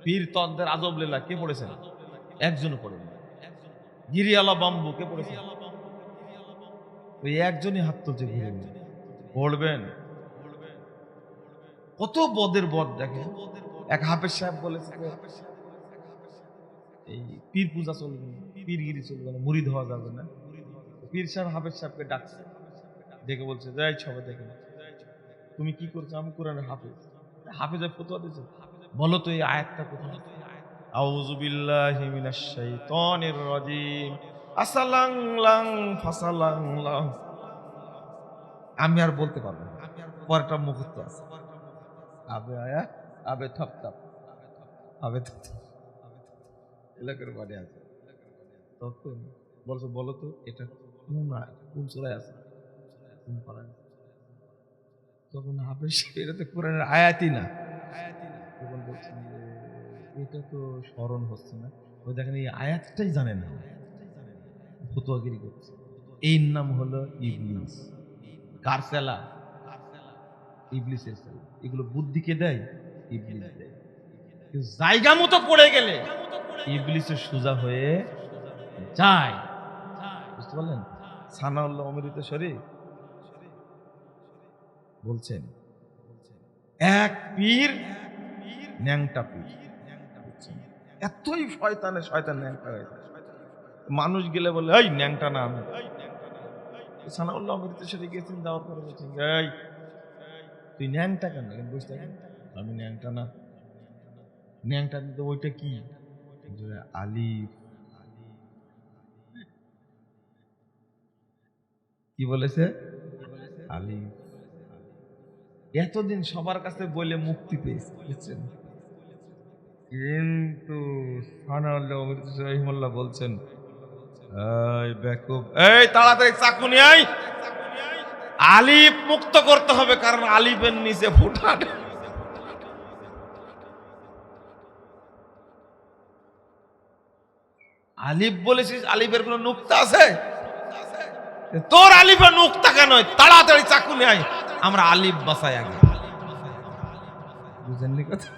পীর তন্ত্রের আজব লীলা কে পড়েছেন? একজনও পড়েন। গিরিয়ালা বাম্বু কে পড়েছেন? ওই একজনই হাত তুলছে ঘুরে ঘুরে। পড়বেন। কত বদের বদ দেখেন। এক হাফেজ সাহেব বলেছে যে এই পীর পূজা চলবে না, পীরগিরি চলবে না, মুরিদ হওয়া যাবে না। পীর সাহেব হাফেজ সাহেবকে ডাকছে, দেখে বলছে যাই সবাই দেখে, তুমি কি করছো? আমি কোরআনের হাফেজ। হাফেজের ফতোয়া দিয়েছে, বলো তো এই আয়াতটা কোথায়? আউযু বিল্লাহি মিনাশ শাইতানির রাজিম, আসালাং লাং ফাসালাং লাং। আমি আর বলতে পারবো না, পরেরটা মুখস্থ আছে। আবে আয়া আবে থপ থপ আবে থপ থপ এলাকার বাড়ি আছে। তখন বলছো বলো তো এটা কোন সূরায় আছে, কোন পারায়? তখন হাফেজ এটা তো কোরআনের আয়াতই না। তখন বলছেন যে এটা তো স্মরণ হচ্ছে না। ওই দেখেন এই আয়াতটাই জানে না, ফতোয়াগিরি করছে। এই নাম হলো ইবলিস। কার সেলা? ইবলিসের সেলা। এগুলো বুদ্ধিকে দেয়, ইবলিস দেয়। কিন্তু জায়গা মতো পড়ে গেলে ইবলিসের সোজা হয়ে যায়। বুঝতে পারলেন? সানাউল্লাহ অমৃতসরী বলছেন এক পীর ন্যাংটা পীর, এতই শয়তানের শয়তান ন্যাংটা হয়ে যায়। মানুষ গেলে বলে এই ন্যাংটা না আমি। সানাউল্লাহ অমৃতসরী গেছেন, যাওয়ার পরে বলছেন এই তুই ন্যাংটা কেন? বুঝতে পারেন আমি ন্যাংটা না। ন্যাংটা দিতে ওইটা কি? আলিফ। কি বলেছে? আলিফ। এতদিন সবার কাছে বলে মুক্তি পেয়েছে, বুঝছেন? কিন্তু সানাউল্লাহ অমৃতসরী রহিমাহুল্লাহ বলছেন এই বেকুব, এই তাড়াতাড়ি চাকু নিয়ে আয়, আলিফ মুক্ত করতে হবে, কারণ আলিফের নিচে ফুটা। আলিফ বলেছিস, আলিফের কোন নুক্তা আছে? তোর আলিফের নুক্তা কেন? তাড়াতাড়ি চাকু নিয়ে আয়, আমরা আলিফ বাসাই আগে। বুঝেননি কথা?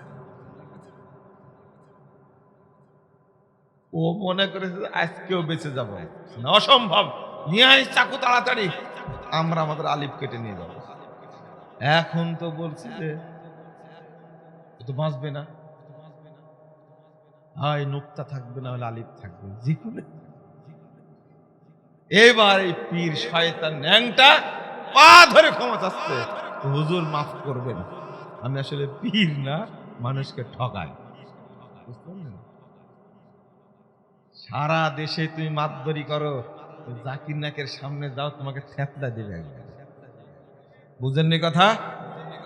ও মনে করেছে আজকেও বেঁচে যাব না, অসম্ভব। নিয়ে আয় চাকু তাড়াতাড়ি, আমরা আমাদের আলিফ কেটে নিয়ে যাব। এখন তো বলছি যে তো বাঁচবে না, হয় নুক্তা থাকবে না হলে আলিফ থাকবে, যেকোনো। এবার এই পীর শয়তান ন্যাংটা পা ধরে ক্ষমা চাচ্ছে, হুজুর মাফ করবেন, আমি আসলে পীর না, মানুষকে ঠকাই। বুঝতে পারলেন? সারা দেশে তুমি মাতবরি করো, জাকির নাকের সামনে যাও, তোমাকে থেতলা দিবে একবার। বুঝেননি কথা?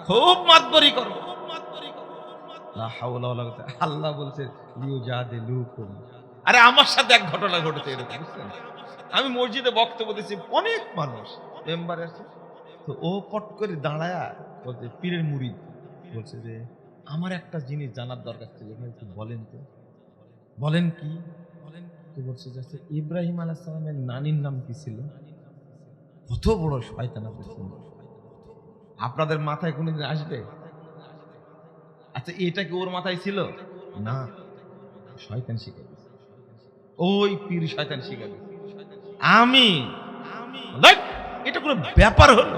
খুব মাতবরি করো। আল্লাহ বলছে আরে আমার সাথে এক ঘটনা ঘটেছে এরকম, বুঝছেন? আমি মসজিদে বক্তব্য দিচ্ছি, অনেক মানুষ মেম্বার আছে, তো ও পট করে দাঁড়ায়া বলছে, পীরের মুরিদ বলছে যে আমার একটা জিনিস জানার দরকার ছিল, বলেন তো। বলেন কি? তো বলছে যে ইব্রাহিম আলাইহিস সালামের নানির নাম কি ছিল? কত বড় শয়তানা বলছেন। আপনাদের মাথায় কোনোদিন আসবে? আচ্ছা এটা কি ওর মাথায় ছিল না? শয়তান শিখে দিয়েছে, ওই পীর শয়তান শিখে দিয়েছে। আমি এটা কোনো ব্যাপার হলো?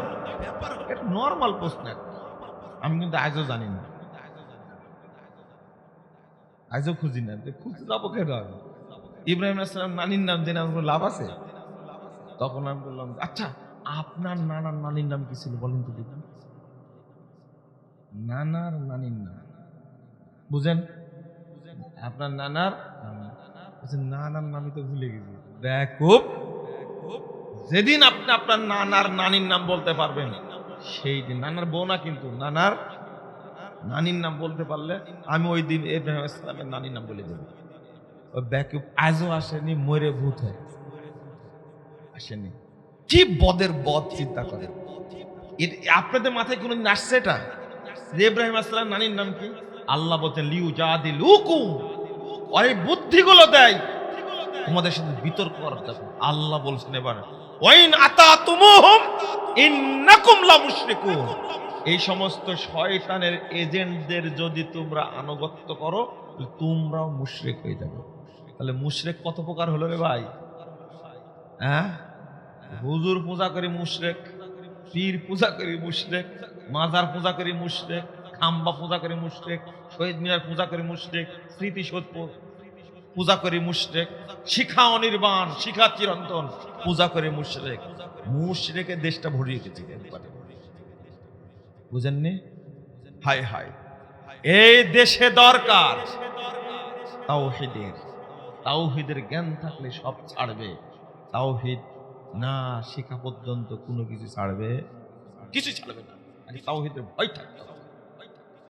এটা নর্মাল প্রশ্ন। আমি কিন্তু আজও জানি না, আজও খুঁজি না, খুঁজতে যাবো কেন? ইব্রাহিম আলাইহিস সালাম নানির নাম জেনে আমার লাভ আছে? তখন আমি বললাম আচ্ছা আপনার নানার নানির নাম কি ছিল বলেন তো দেখি। নানার নানির নাম বুঝেন? আপনার নানার নানার নামই তো ভুলে গেছি। দেখো যেদিন আপনি আপনার নানার নানির নাম বলতে পারবেন সেই দিন, নানার বউ না কিন্তু, নানার নানির নাম বলতে পারলে আমি ওই দিন ইব্রাহিম আলাইহিস সালামের নানির নাম বলে দেব। ওই ব্যাকুব আজও আসেনি, মরে ভূত হয়ে আসেনি। কি বদের বদ চিন্তা করে। আপনাদের মাথায় কোনোদিন আসছে এটা যে ইব্রাহিম আলাইহিস সালামের নানির নাম কি? আল্লাহ বলছেন লিউজাদিলুকুম, ওই বুদ্ধিগুলো দেয় তোমাদের সাথে বিতর্ক করার জন্য। আল্লাহ বলছেন এবার ওয়াইন আতাতুমুহুম ইন্নাকুম লামুশরিকুন, এই সমস্ত শয়তানের এজেন্টদের যদি তোমরা আনুগত্য করো তাহলে তোমরাও মুশরিক হয়ে যাবে। তাহলে মুশরিক কত প্রকার হলো রে ভাই? হ্যাঁ, হুজুর পূজা করি মুশরিক, পীর পূজা করি মুশরিক, মাজার পূজা করি মুশরিক, খাম্বা পূজা করি মুশরিক, শহীদ মিনার পূজা করি মুশরিক, স্মৃতিসৌধ পূজা করি মুশরিক, শিখা অনির্বাণ, শিখা চিরন্তন পূজা করে মুশরিক। মুশরিকের দেশটা ভরিয়ে গেছে একবারে, বুঝেননি? হায় হায়, এই দেশে দরকার তাওহীদের। তাওহীদের জ্ঞান থাকলে সব ছাড়বে, তাওহীদ না শেখা পর্যন্ত কোনো কিছু ছাড়বে, কিছু ছাড়বে না। তাওহীদের ভয় থাকতে হবে।